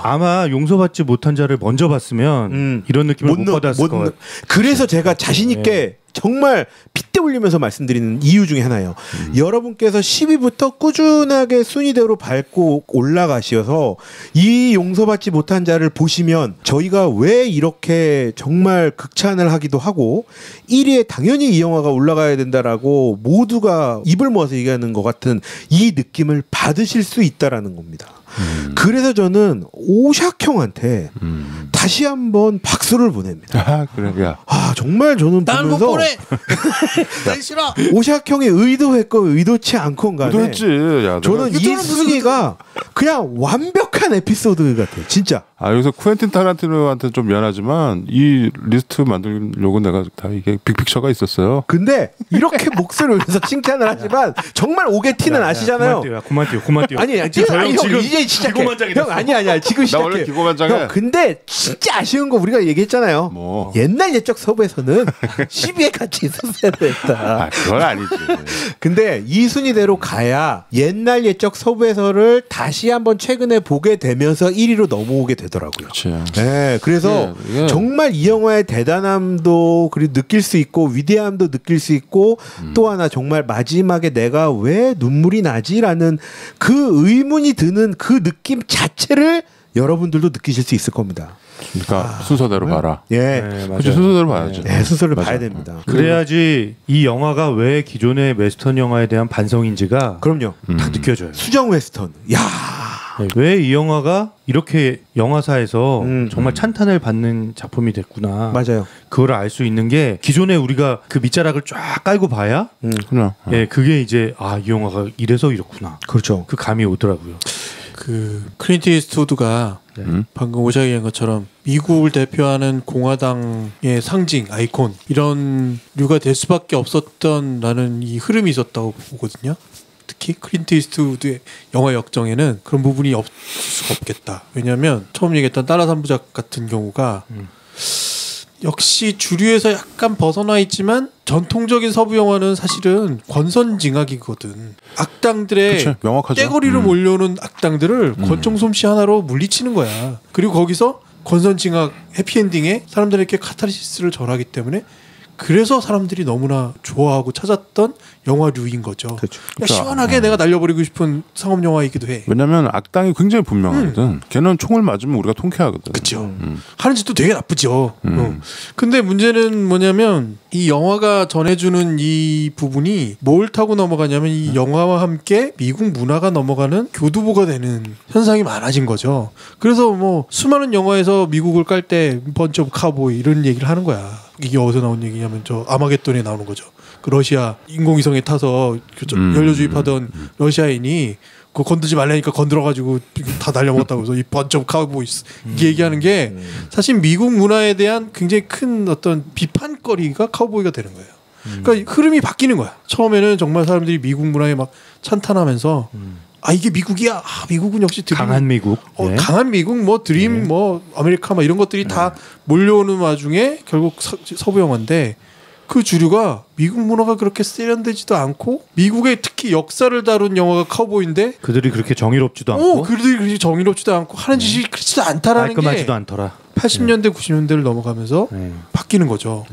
아마 용서받지 못한 자를 먼저 봤으면 이런 느낌을 못 받았을 것 같아요. 그래서 제가 자신 있게 정말 핏대 올리면서 말씀드리는 이유 중에 하나예요. 여러분께서 10위부터 꾸준하게 순위대로 밟고 올라가셔서 이 용서받지 못한 자를 보시면 저희가 왜 이렇게 정말 극찬을 하기도 하고 1위에 당연히 이 영화가 올라가야 된다라고 모두가 입을 모아서 얘기하는 것 같은 이 느낌을 받으실 수 있다라는 겁니다. 그래서 저는 오샥 형한테 다시 한번 박수를 보냅니다. 그러게요. 정말 저는 보면서 난 싫어. 오샥 형이 의도했고 의도치 않건 간에 의도했지. 야, 저는 이 순위가 그냥 완벽한 에피소드 같아요. 진짜. 여기서 쿠엔틴 타란티노한테 좀 미안하지만 이 리스트 만들려고 내가 다 이게 빅픽처가 있었어요. 근데 이렇게 목소리를 올려서 칭찬을 하지만 정말 오게티는 아시잖아요. 그만 뛰어. 아니, 지금 이제 시작해. 기고만장이 형 아니야. 지금 시작해. 나 원래 기고만장해. 형, 근데 진짜 아쉬운 거 우리가 얘기했잖아요. 뭐. 옛날 옛적 서부에서는 10위에 같이 있었어야 됐다. 그건 아니지. 근데 이 순위대로 가야 옛날 옛적 서부에서를 다시 한번 최근에 보게 되면서 1위로 넘어오게 되더라고요. 그렇지. 네, 그래서 정말 이 영화의 대단함도 그리고 느낄 수 있고 위대함도 느낄 수 있고 또 하나 정말 마지막에 내가 왜 눈물이 나지라는 그 의문이 드는 그 느낌 자체를 여러분들도 느끼실 수 있을 겁니다. 그러니까 순서대로 봐라. 예, 그렇지, 순서대로 봐야죠. 네, 순서를 봐야 됩니다. 그래야지 이 영화가 왜 기존의 웨스턴 영화에 대한 반성인지가 그럼요. 다 느껴져요. 수정 웨스턴. 야. 왜 이 영화가 이렇게 영화사에서 정말 찬탄을 받는 작품이 됐구나. 맞아요. 그걸 알 수 있는 게 기존에 우리가 그 밑자락을 쫙 깔고 봐야 그냥. 그게 이제 이 영화가 이래서 이렇구나. 그렇죠. 그 감이 오더라고요. 그 클린트 이스트우드가 방금 오샤기 얘기한 것처럼 미국을 대표하는 공화당의 상징, 아이콘 이런 류가 될 수밖에 없었던 나는 이 흐름이 있었다고 보거든요. 특히 클린트 이스트우드의 영화 역정에는 그런 부분이 없을 수가 없겠다. 왜냐하면 처음 얘기했던 달러 3부작 같은 경우가 역시 주류에서 약간 벗어나 있지만 전통적인 서부 영화는 사실은 권선징악이거든. 악당들의 그치, 명확하죠. 떼거리로 몰려오는 악당들을 권총 솜씨 하나로 물리치는 거야. 그리고 거기서 권선징악 해피엔딩에 사람들에게 카타르시스를 전하기 때문에 그래서 사람들이 너무나 좋아하고 찾았던 영화류인 거죠. 그렇죠. 시원하게 내가 날려버리고 싶은 상업 영화이기도 해. 왜냐면 악당이 굉장히 분명하거든. 걔는 총을 맞으면 우리가 통쾌하거든. 그렇죠. 하는 짓도 되게 나쁘죠. 근데 문제는 뭐냐면 이 영화가 전해주는 이 부분이 뭘 타고 넘어가냐면 이 영화와 함께 미국 문화가 넘어가는 교두보가 되는 현상이 많아진 거죠. 그래서 뭐 수많은 영화에서 미국을 깔 때 번치 오브 카우보이 이런 얘기를 하는 거야. 이게 어디서 나온 얘기냐면 저 아마겟돈에 나오는 거죠. 그 러시아 인공위성에 타서 연료주입하던 러시아인이 그거 건들지 말라니까 건들어가지고 다 날려먹었다고 해서 이 번치 오브 카우보이스 이게 얘기하는 게 사실 미국 문화에 대한 굉장히 큰 어떤 비판거리가 카우보이가 되는 거예요. 그러니까 흐름이 바뀌는 거야. 처음에는 정말 사람들이 미국 문화에 막 찬탄하면서 이게 미국이야. 미국은 역시 드림. 강한 미국. 강한 미국 뭐 드림 뭐 아메리카 막 이런 것들이 다 몰려오는 와중에 결국 서부 영화인데 그 주류가 미국 문화가 그렇게 세련되지도 않고 미국의 특히 역사를 다룬 영화가 카우보이인데 그들이 그렇게 정의롭지도 않고 그들이 그렇게 정의롭지도 않고 하는 짓이 그렇지도 않다라는 게 깔끔하지도 않더라. 80년대 90년대를 넘어가면서 바뀌는 거죠.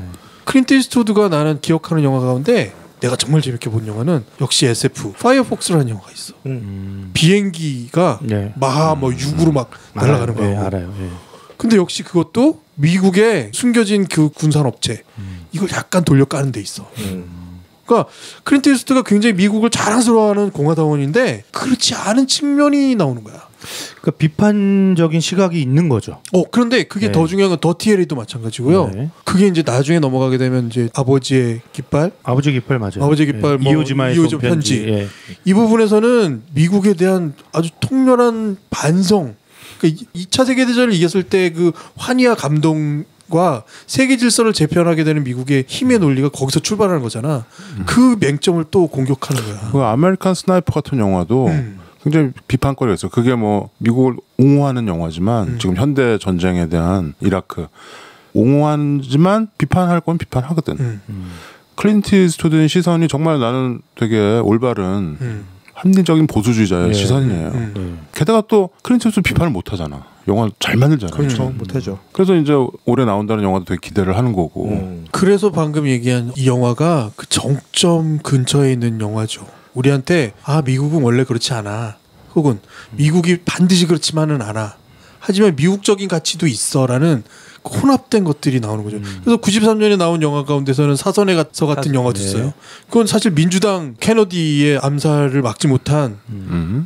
클린트 이스트우드가 나는 기억하는 영화 가운데 내가 정말 재밌게 본 영화는 역시 SF 파이어폭스라는 영화가 있어. 비행기가 뭐 육으로 막 날아가는 거야. 알아요. 근데 역시 그것도 미국의 숨겨진 그 군산업체 이걸 약간 돌려까는 데 있어. 그러니까 클린트 이스트가 굉장히 미국을 자랑스러워하는 공화당원인데 그렇지 않은 측면이 나오는 거야. 그러니까 비판적인 시각이 있는 거죠. 그런데 그게 더 중요한 건 더티 해리도 마찬가지고요. 그게 이제 나중에 넘어가게 되면 이제 아버지의 깃발 맞아요. 아버지의 깃발 뭐 이오지마의 편지. 이 부분에서는 미국에 대한 아주 통렬한 반성. 그러니까 2차 세계대전을 이겼을 때 그 환희와 감동과 세계 질서를 재편하게 되는 미국의 힘의 논리가 거기서 출발하는 거잖아. 그 맹점을 또 공격하는 거야. 그 아메리칸 스나이퍼 같은 영화도 굉장히 비판거리였어요. 그게 뭐 미국을 옹호하는 영화지만 지금 현대 전쟁에 대한 이라크 옹호하지만 비판할 건 비판하거든. 클린트 이스트우드의 시선이 정말 나는 되게 올바른 합리적인 보수주의자의 시선이에요. 게다가 또 클린트 이스트우드 비판을 못 하잖아. 영화 잘 만들잖아요. 그렇죠. 못하죠. 그래서 이제 올해 나온다는 영화도 되게 기대를 하는 거고. 그래서 방금 얘기한 이 영화가 그 정점 근처에 있는 영화죠. 우리한테 미국은 원래 그렇지 않아. 혹은 미국이 반드시 그렇지만은 않아. 하지만 미국적인 가치도 있어라는 혼합된 것들이 나오는 거죠. 그래서 93년에 나온 영화 가운데서는 사선에 가서 같은 영화도 있어요. 그건 사실 민주당 케너디의 암살을 막지 못한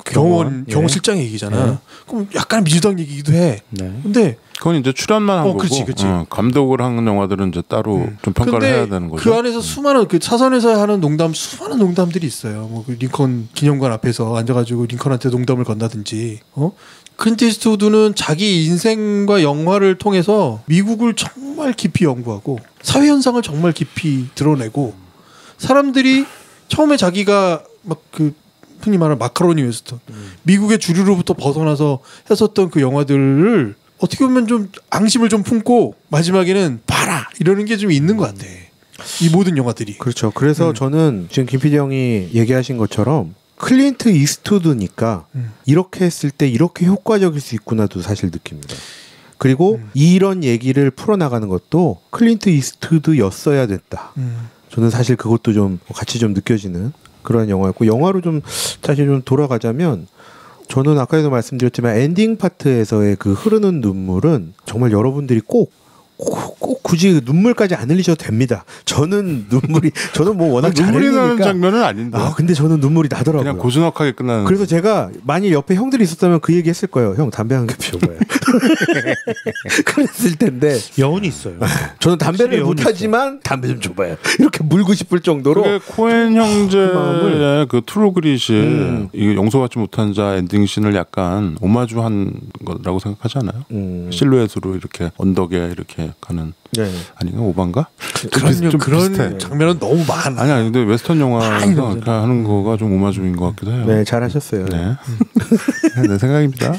경호실장 얘기잖아. 그럼 약간 민주당 얘기기도 해. 근데 그건 이제 출연만 한 거고. 그렇지. 감독을 하는 영화들은 이제 따로 좀 평가를 해야 되는 거죠. 그 안에서 수많은 그 사선에서 하는 수많은 농담들이 있어요. 뭐 그 링컨 기념관 앞에서 앉아가지고 링컨한테 농담을 건다든지. 클린트 이스트우드는 자기 인생과 영화를 통해서 미국을 정말 깊이 연구하고 사회 현상을 정말 깊이 드러내고 사람들이 처음에 자기가 막 그 흔히 말하는 마카로니 웨스턴 미국의 주류로부터 벗어나서 했었던 그 영화들을 어떻게 보면 좀 앙심을 좀 품고 마지막에는 봐라 이러는 게 좀 있는 것 같아. 이 모든 영화들이. 그렇죠. 그래서 저는 지금 김PD 형이 얘기하신 것처럼 클린트 이스트우드니까 이렇게 했을 때 이렇게 효과적일 수 있구나도 사실 느낍니다. 그리고 이런 얘기를 풀어나가는 것도 클린트 이스트우드였어야 됐다. 저는 사실 그것도 좀 같이 좀 느껴지는 그런 영화였고 영화로 좀 사실 좀 돌아가자면 저는 아까도 말씀드렸지만 엔딩 파트에서의 그 흐르는 눈물은 정말 여러분들이 꼭 굳이 눈물까지 안 흘리셔도 됩니다. 저는 뭐 워낙 눈물이 나는 잘했으니까. 장면은 아닌데. 근데 저는 눈물이 나더라고요. 그냥 고즈넉하게 끝나는. 그래서 제가 만일 옆에 형들이 있었다면 그 얘기 했을 거예요. 형 담배 한 개 피워봐요. 그랬을 텐데. 여운이 있어요. 저는 담배를 못하지만 담배 좀 줘봐요. 이렇게 물고 싶을 정도로. 그게 코엔 형제의 그 트루그릿이 이 용서받지 못한 자 엔딩 씬을 약간 오마주한 거라고 생각하지 않아요? 실루엣으로 이렇게 언덕에 이렇게 가는. 아닌가 오반가? 그런 장면은 너무 많아. 아니 근데 웨스턴 영화에서 하는 거가 좀 오마주인 것 같기도 해요. 네, 잘하셨어요. 네. 내 생각입니다.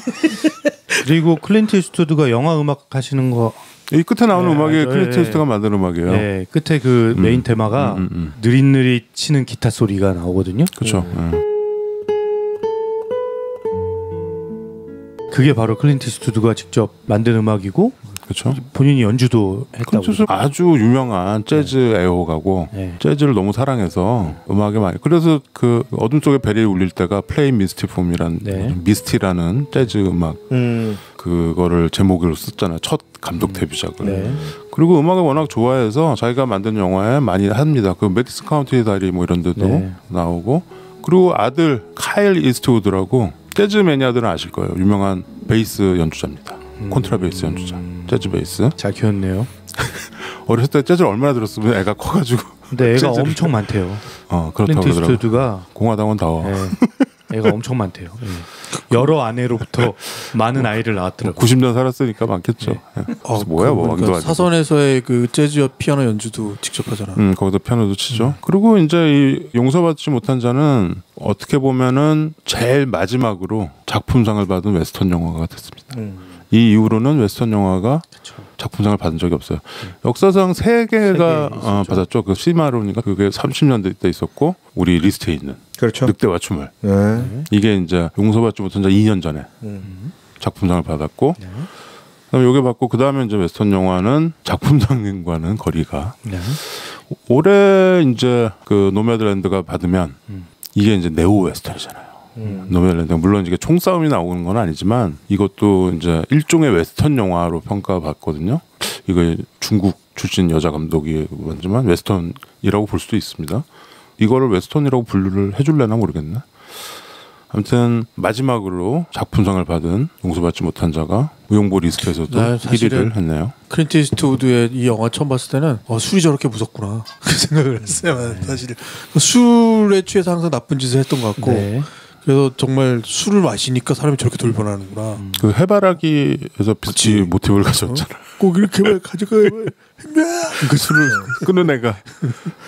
그리고 클린트 이스트우드가 영화 음악 하시는 거. 이 끝에 나오는 음악이 클린트 이스트가 만든 음악이에요. 네, 끝에 그 메인 테마가 느릿느릿 치는 기타 소리가 나오거든요. 그렇죠. 그게 바로 클린트 이스트우드가 직접 만든 음악이고. 그렇죠. 본인이 연주도 했다고. 아주 유명한 재즈 애호가고 재즈를 너무 사랑해서 음악에 많이. 그래서 그 어둠 속에 벨이 울릴 때가 플레이 미스티 폼이란 미스티라는 재즈 음악 그거를 제목으로 썼잖아요. 첫 감독 데뷔작을. 그리고 음악을 워낙 좋아해서 자기가 만든 영화에 많이 합니다. 그 메디슨 카운티 다이리 뭐 이런 데도 나오고. 그리고 아들 카일 이스트우드라고 재즈 매니아들은 아실 거예요. 유명한 베이스 연주자입니다. 콘트라베이스 연주자, 재즈 베이스. 잘 키웠네요. 어렸을 때 재즈를 얼마나 들었으면 애가 커가지고. 근데 애가 엄청 많대요. 그렇다고 클린트 이스트우드가 공화당원다워. 애가 엄청 많대요. 여러 아내로부터 많은 아이를 낳았더라고요. 90년 살았으니까 많겠죠. 뭐야 뭐 그러니까 사선에서의 그 재즈 피아노 연주도 직접 하잖아. 거기서 피아노도 치죠. 그리고 이제 이 용서받지 못한 자는 어떻게 보면은 제일 마지막으로 작품상을 받은 웨스턴 영화가 됐습니다. 이 이후로는 웨스턴 영화가 작품상을 받은 적이 없어요. 역사상 세 개가 받았죠. 그 시마론이가 그게 30년대 때 있었고 우리 리스트에 있는 그렇죠. 늑대와 춤을 네. 이게 이제 용서받지 못한 자 2년 전에 작품상을 받았고 그다음에 요게 받고 그다음에 이제 웨스턴 영화는 작품상과는 거리가 올해 이제 그 노매드랜드가 받으면 이게 이제 네오 웨스턴이잖아요. 노매드랜드 물론 이게 총싸움이 나오는 건 아니지만 이것도 이제 일종의 웨스턴 영화로 평가받거든요. 이거 중국 출신 여자 감독이 만지만 웨스턴이라고 볼 수도 있습니다. 이거를 웨스턴이라고 분류를 해줄래나 모르겠네. 아무튼 마지막으로 작품상을 받은 용서받지 못한 자가 무용보 리스트에서도 1위를 했네요. 클린트 이스트우드의 이 영화 처음 봤을 때는 술이 저렇게 무섭구나 그 생각을 했어요. 사실 술에 취해서 항상 나쁜 짓을 했던 것 같고 그래서 정말 술을 마시니까 사람이 저렇게 돌변하는구나. 그 해바라기에서 비슷이 모티브를 가졌잖아. 꼭 이렇게만 가져가야 그 술을 끄는 애가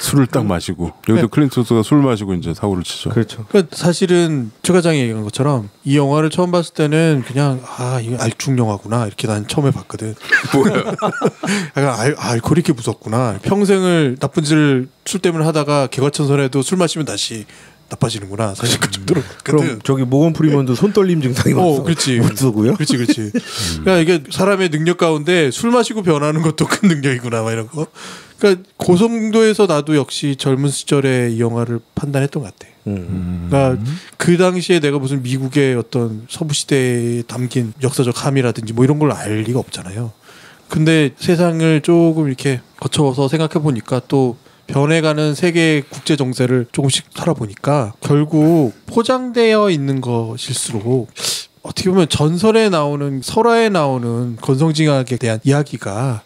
술을 딱 마시고 여기도 클린트 이스트우드가 술 마시고 이제 사고를 치죠. 그렇죠. 그러니까 사실은 최 과장이 얘기한 것처럼 이 영화를 처음 봤을 때는 그냥 이거 알중 영화구나 이렇게 난 처음에 봤거든. 뭐야? 약간 알코올이 이렇게 무섭구나. 평생을 나쁜 짓을 술 때문에 하다가 개과천선해도 술 마시면 다시 나빠지는구나. 사실 그 정도로. 그럼 저기 모건 프리먼도 손떨림 증상이 왔어. 그렇지. 못 쓰고요. 그렇지. 그러니까 이게 사람의 능력 가운데 술 마시고 변하는 것도 큰 능력이구나, 막 이런 거. 그러니까 고성도에서 나도 역시 젊은 시절에 이 영화를 판단했던 것 같아. 그러니까 그 당시에 내가 무슨 미국의 어떤 서부 시대에 담긴 역사적 함이라든지 뭐 이런 걸 알 리가 없잖아요. 근데 세상을 조금 이렇게 거쳐서 생각해 보니까 또 변해가는 세계 국제 정세를 조금씩 살아보니까 결국 포장되어 있는 것일수록 어떻게 보면 전설에 나오는 설화에 나오는 건성징악에 대한 이야기가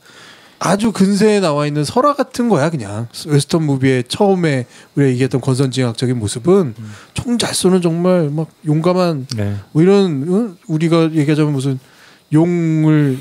아주 근세에 나와 있는 설화 같은 거야. 그냥 웨스턴 무비의 처음에 우리가 얘기했던 건성징악적인 모습은 총 잘 쏘는 정말 막 용감한 뭐 이런 우리가 얘기하자면 무슨 용을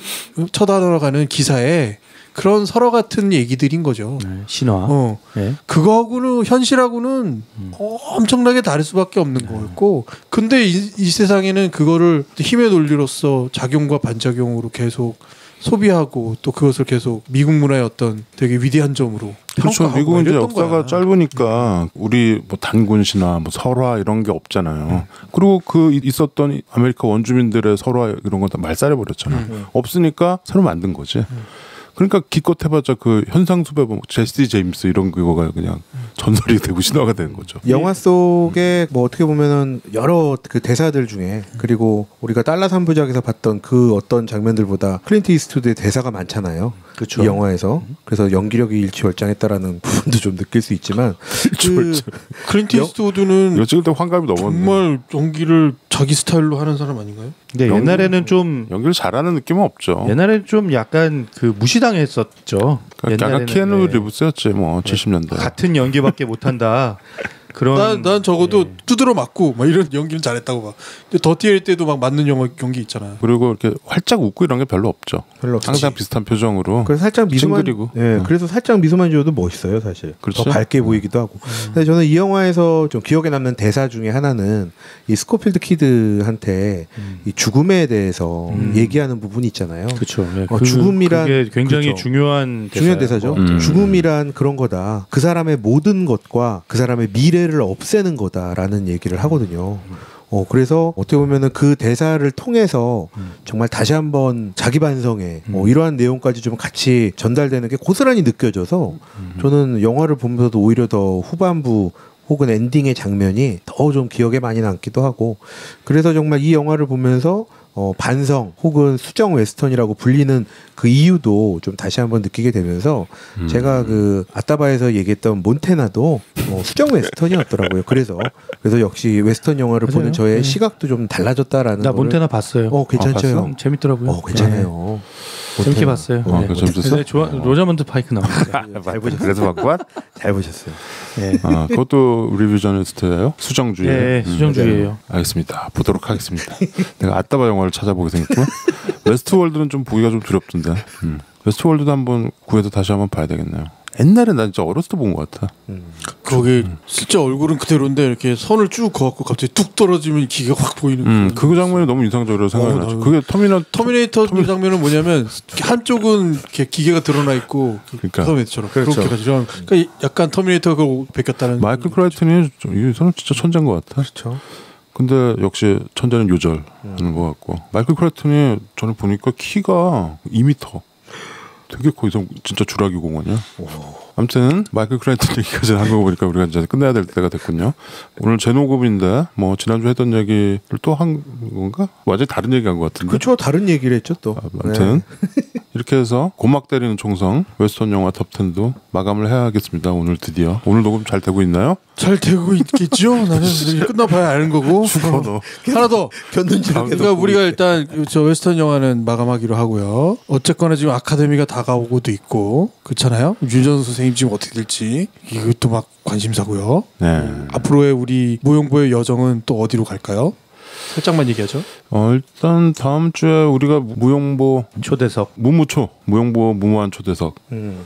쳐다보러가는 기사에 그런 설화 같은 얘기들인 거죠. 신화. 그거하고는 현실하고는 엄청나게 다를 수밖에 없는 거였고, 근데 이 세상에는 그거를 힘의 논리로서 작용과 반작용으로 계속 소비하고 또 그것을 계속 미국 문화의 어떤 되게 위대한 점으로 그렇죠. 미국은 이제 역사가 거야. 짧으니까 우리 뭐 단군 신화, 뭐 설화 이런 게 없잖아요. 그리고 그 있었던 아메리카 원주민들의 설화 이런 거 다 말살해 버렸잖아요. 없으니까 새로 만든 거지. 그러니까 기껏 해봤자 그 현상수배 뭐 제시 제임스 이런 거가 그냥 전설이 되고 신화가 되는 거죠. 영화 속에 뭐 어떻게 보면은 여러 그 대사들 중에 그리고 우리가 달러 3부작에서 봤던 그 어떤 장면들보다 클린트 이스트우드의 대사가 많잖아요. 그렇죠. 이 영화에서. 그래서 연기력이 일취월장했다라는 부분도 좀 느낄 수 있지만 클린트 이스트우드는 이거 찍을 때 환갑이 넘었네. 정말 연기를 자기 스타일로 하는 사람 아닌가요? 근데 옛날에는 좀 연기를 잘하는 느낌은 없죠. 옛날에는 좀 약간 그 무시당했었죠. 약간 키아누 리브스였지 뭐 70년대. 같은 연기밖에 못한다. 그런 난 적어도 두드러 맞고 막 이런 연기는 잘했다고 봐. 근데 더티엘 때도 막 맞는 연기 있잖아요. 그리고 이렇게 활짝 웃고 이런 게 별로 없죠. 항상 비슷한 표정으로. 그래서 살짝 미소만 그리고 그래서 살짝 미소만 지어도 멋있어요, 사실. 그렇죠? 더 밝게 보이기도 하고. 근데 저는 이 영화에서 좀 기억에 남는 대사 중에 하나는 이 스코필드 키드한테 이 죽음에 대해서 얘기하는 부분이 있잖아요. 그렇죠. 죽음이란 그게 굉장히 그렇죠. 중요한 대사죠. 죽음이란 그런 거다. 그 사람의 모든 것과 그 사람의 미래를 없애는 거다라는 얘기를 하거든요. 그래서 어떻게 보면은 그 대사를 통해서 정말 다시 한번 자기 반성에 이러한 내용까지 좀 같이 전달되는 게 고스란히 느껴져서 저는 영화를 보면서도 오히려 더 후반부 혹은 엔딩의 장면이 더 좀 기억에 많이 남기도 하고, 그래서 정말 이 영화를 보면서 반성 혹은 수정 웨스턴이라고 불리는 그 이유도 좀 다시 한번 느끼게 되면서 제가 그 아따바에서 얘기했던 몬테나도 수정 웨스턴이었더라고요. 그래서 역시 웨스턴 영화를 보는 저의 시각도 좀 달라졌다라는. 나 몬테나 봤어요. 괜찮죠. 재밌더라고요. 괜찮아요. 재밌게 봤어요. 재밌었어? 로자먼드 파이크 나왔어요. 잘 보셨어요. 그래서 봤구만. 잘 보셨어요. 그것도 리뷰 저널리스트예요? 수정주의. 네, 수정주의예요. 알겠습니다. 보도록 하겠습니다. 내가 아따바 영화를 찾아보게 생겼고 웨스트월드는 좀 보기가 좀 두렵던데. 웨스트월드도 한번 구해서 다시 한번 봐야 되겠네요. 옛날에 나 진짜 어렸을 때 본 것 같아. 거기 진짜 얼굴은 그대로인데 이렇게 선을 쭉 그어갖고 갑자기 뚝 떨어지면 기가 확 보이는. 그 장면이 너무 인상적으로 생각이 나죠. 그게 터미네이터 장면은 뭐냐면 한쪽은 이렇게 기계가 드러나 있고 그러니까. 터미네이터처럼 그렇죠. 그렇게 가지고 그러니까 약간 터미네이터가 베꼈다는. 마이클 크라이튼이 이 사람 진짜 천재인 것 같아. 그렇죠. 근데 역시 천재는 요절하는 것 같고 마이클 크라이튼이 저는 보니까 키가 2m. 되게 거기서 진짜 주라기 공원이야. 아무튼 마이클 크라이튼 얘기까지 한 거 보니까 우리가 이제 끝내야 될 때가 됐군요. 오늘 제노급인데 뭐 지난주 했던 얘기를 또 한 건가? 완전히 다른 얘기한 것 같은데. 그렇죠. 다른 얘기를 했죠 또. 아무튼 이렇게 해서 고막 때리는 총성 웨스턴 영화 톱10도 마감을 해야겠습니다. 오늘 드디어. 오늘 녹음 잘 되고 있나요? 잘 되고 있겠죠. 나는 끝나봐야 아는 거고. 죽어 너. 하나 더. 그러니까 우리가 일단 저 웨스턴 영화는 마감하기로 하고요. 어쨌거나 지금 아카데미가 다가오고도 있고 그렇잖아요. 윤정수 선생님 지금 어떻게 될지 이것도 막 관심사고요. 네. 앞으로의 우리 무용보의 여정은 또 어디로 갈까요? 살짝만 얘기하죠. 일단 다음 주에 우리가 무용보 초대석 무무초 무용보 무모한 초대석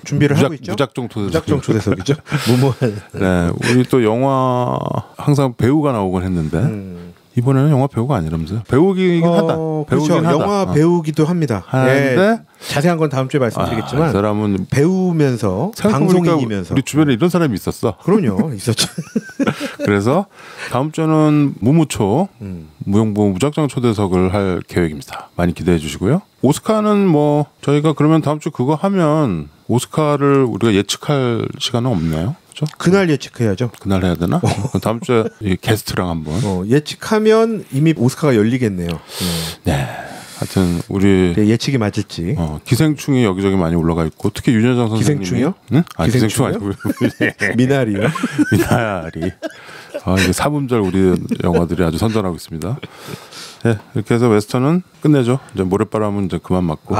준비를 하고 있죠. 무작정 초대석. 무작정 초대석이죠. 무모한. 네, 우리 또 영화 항상 배우가 나오곤 했는데 이번에는 영화 배우가 아니라면서요? 배우긴 하다. 그렇죠. 배우긴 하다. 영화 배우기도 합니다. 하는데 예, 자세한 건 다음 주에 말씀드리겠지만 이 사람은 배우면서 방송인이면서 우리 주변에 이런 사람이 있었어. 그럼요 있었죠. 그래서 다음 주는 무무초 무용보 무작정 초대석을 할 계획입니다. 많이 기대해 주시고요. 오스카는 뭐 저희가 그러면 다음 주 그거 하면 오스카를 우리가 예측할 시간은 없나요? 그렇죠? 그날 예측해야죠. 그날 해야 되나? 그럼 다음 주에 이 게스트랑 한번. 예측하면 이미 오스카가 열리겠네요. 네. 하여튼 우리 예측이 맞을지. 기생충이 여기저기 많이 올라가 있고 특히 윤여정 선생님이. 기생충이요? 응? 아, 기생충 기생충이요? 아니고 미나리요. 미나리. 이게 사분절 우리 영화들이 아주 선전하고 있습니다. 네, 이렇게 해서 웨스턴은 끝내죠. 이제 모래바람은 이제 그만 맞고.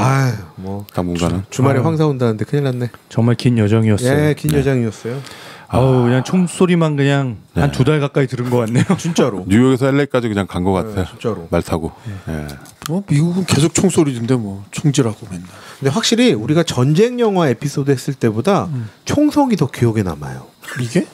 뭐 당분간은. 주말에 황사 온다는데 큰일 났네. 정말 긴 여정이었어요. 예, 긴 여정이었어요. 아우 그냥 총소리만 그냥 한 2달 가까이 들은 것 같네요. 진짜로. 뉴욕에서 LA까지 그냥 간 것 같아. 진짜로. 말 타고. 예. 뭐 미국은 계속 총소리던데 뭐 총질하고 맨날. 근데 확실히 우리가 전쟁 영화 에피소드 했을 때보다 총성이 더 기억에 남아요. 이게?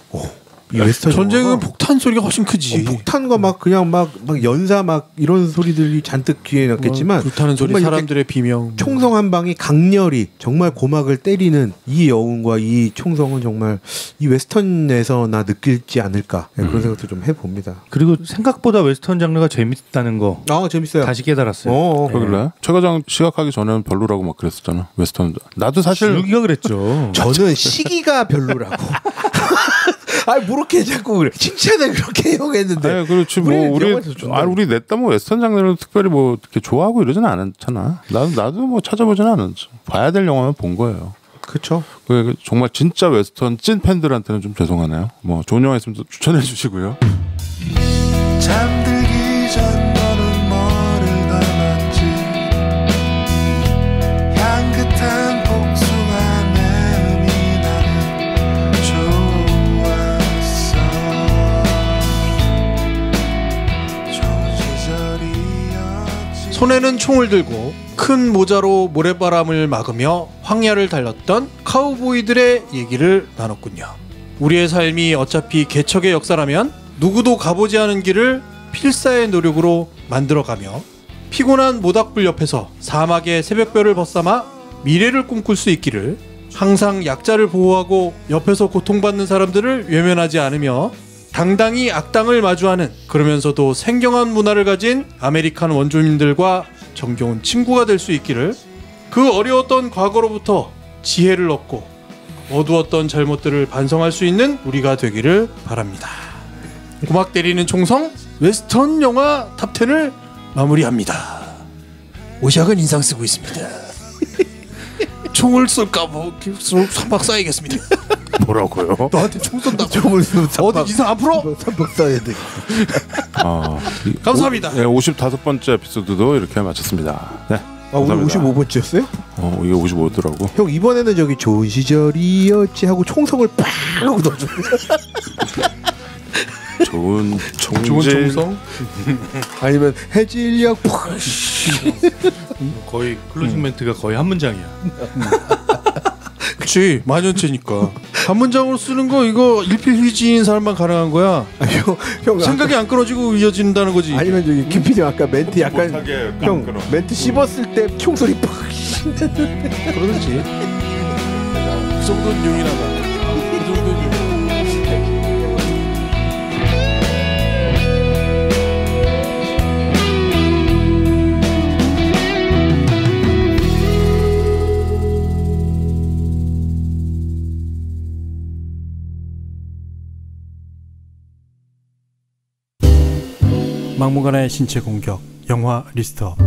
이 웨스턴 전쟁은 영화가 폭탄 소리가 훨씬 크지. 폭탄과 막 그냥 막 연사 막 이런 소리들이 잔뜩 귀에 났겠지만 불타는 소리, 정말 이렇게 사람들의 비명. 총성 한 방이 강렬히 정말 고막을 때리는 이 여운과 이 총성은 정말 이 웨스턴에서 나 느낄지 않을까 그런 생각도 좀 해봅니다. 그리고 생각보다 웨스턴 장르가 재밌다는 거 재밌어요. 다시 깨달았어요. 그러길래 최과장 시각하기 전에는 별로라고 막 그랬었잖아. 웨스턴. 나도 사실 줄기가 그랬죠. 저는 시기가 별로라고. 뭐 이렇게 자꾸 그래. 칭찬을 그렇게 이용했는데. 아니, 그렇지 뭐 우리 냈다 뭐 웨스턴 장르를 특별히 뭐 이렇게 좋아하고 이러진 않았잖아. 나도 뭐 찾아보지는 않았죠. 봐야 될 영화만 본 거예요. 그렇죠. 정말 진짜 웨스턴 찐 팬들한테는 좀 죄송하네요. 뭐 좋은 영화 있으면 추천해 주시고요. 잠들기 전 너는 뭐를 담았지 향긋한 복숭아 내음이 나는 좋았어 좋은 시절이었지. 손에는 총을 들고 큰 모자로 모래바람을 막으며 황야를 달렸던 카우보이들의 얘기를 나눴군요. 우리의 삶이 어차피 개척의 역사라면 누구도 가보지 않은 길을 필사의 노력으로 만들어가며 피곤한 모닥불 옆에서 사막의 새벽별을 벗삼아 미래를 꿈꿀 수 있기를, 항상 약자를 보호하고 옆에서 고통받는 사람들을 외면하지 않으며 당당히 악당을 마주하는, 그러면서도 생경한 문화를 가진 아메리칸 원주민들과 정겨운 친구가 될 수 있기를, 그 어려웠던 과거로부터 지혜를 얻고 어두웠던 잘못들을 반성할 수 있는 우리가 되기를 바랍니다. 고막 때리는 총성 웨스턴 영화 탑10을 마무리합니다. 오샥은 인상 쓰고 있습니다. 총을 쏠까 뭐 선박 쏴야겠습니다. 뭐라고요? 너한테 총 쏜다. 총을 어디 이상 앞으로? 선박 쏴야 돼. 감사합니다. 55번째 에피소드도 이렇게 마쳤습니다. 네. 오늘 감사합니다. 55번째였어요? 이게 55더라고. 형 이번에는 저기 좋은 시절이었지 하고 총성을 빡 하고 넣어줘. 좋은 좋은 총질. 총성? 아니면 해질녘 거의 클로징 멘트가 거의 한 문장이야. 그렇지. 만연체니까. 한 문장으로 쓰는 거 이거 일필휘지인 사람만 가능한 거야. 형 생각이 안 끊어지고 이어진다는 거지. 아니면 저기 김PD 아까 멘트 약간 형 멘트 씹었을 때 총소리 팍 그러든지. 그 정도는 용이나가. 그 정도는 용. 막무가내의 신체 공격 영화 리스트업.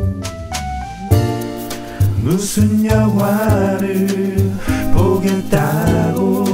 무슨 영화를 보겠다고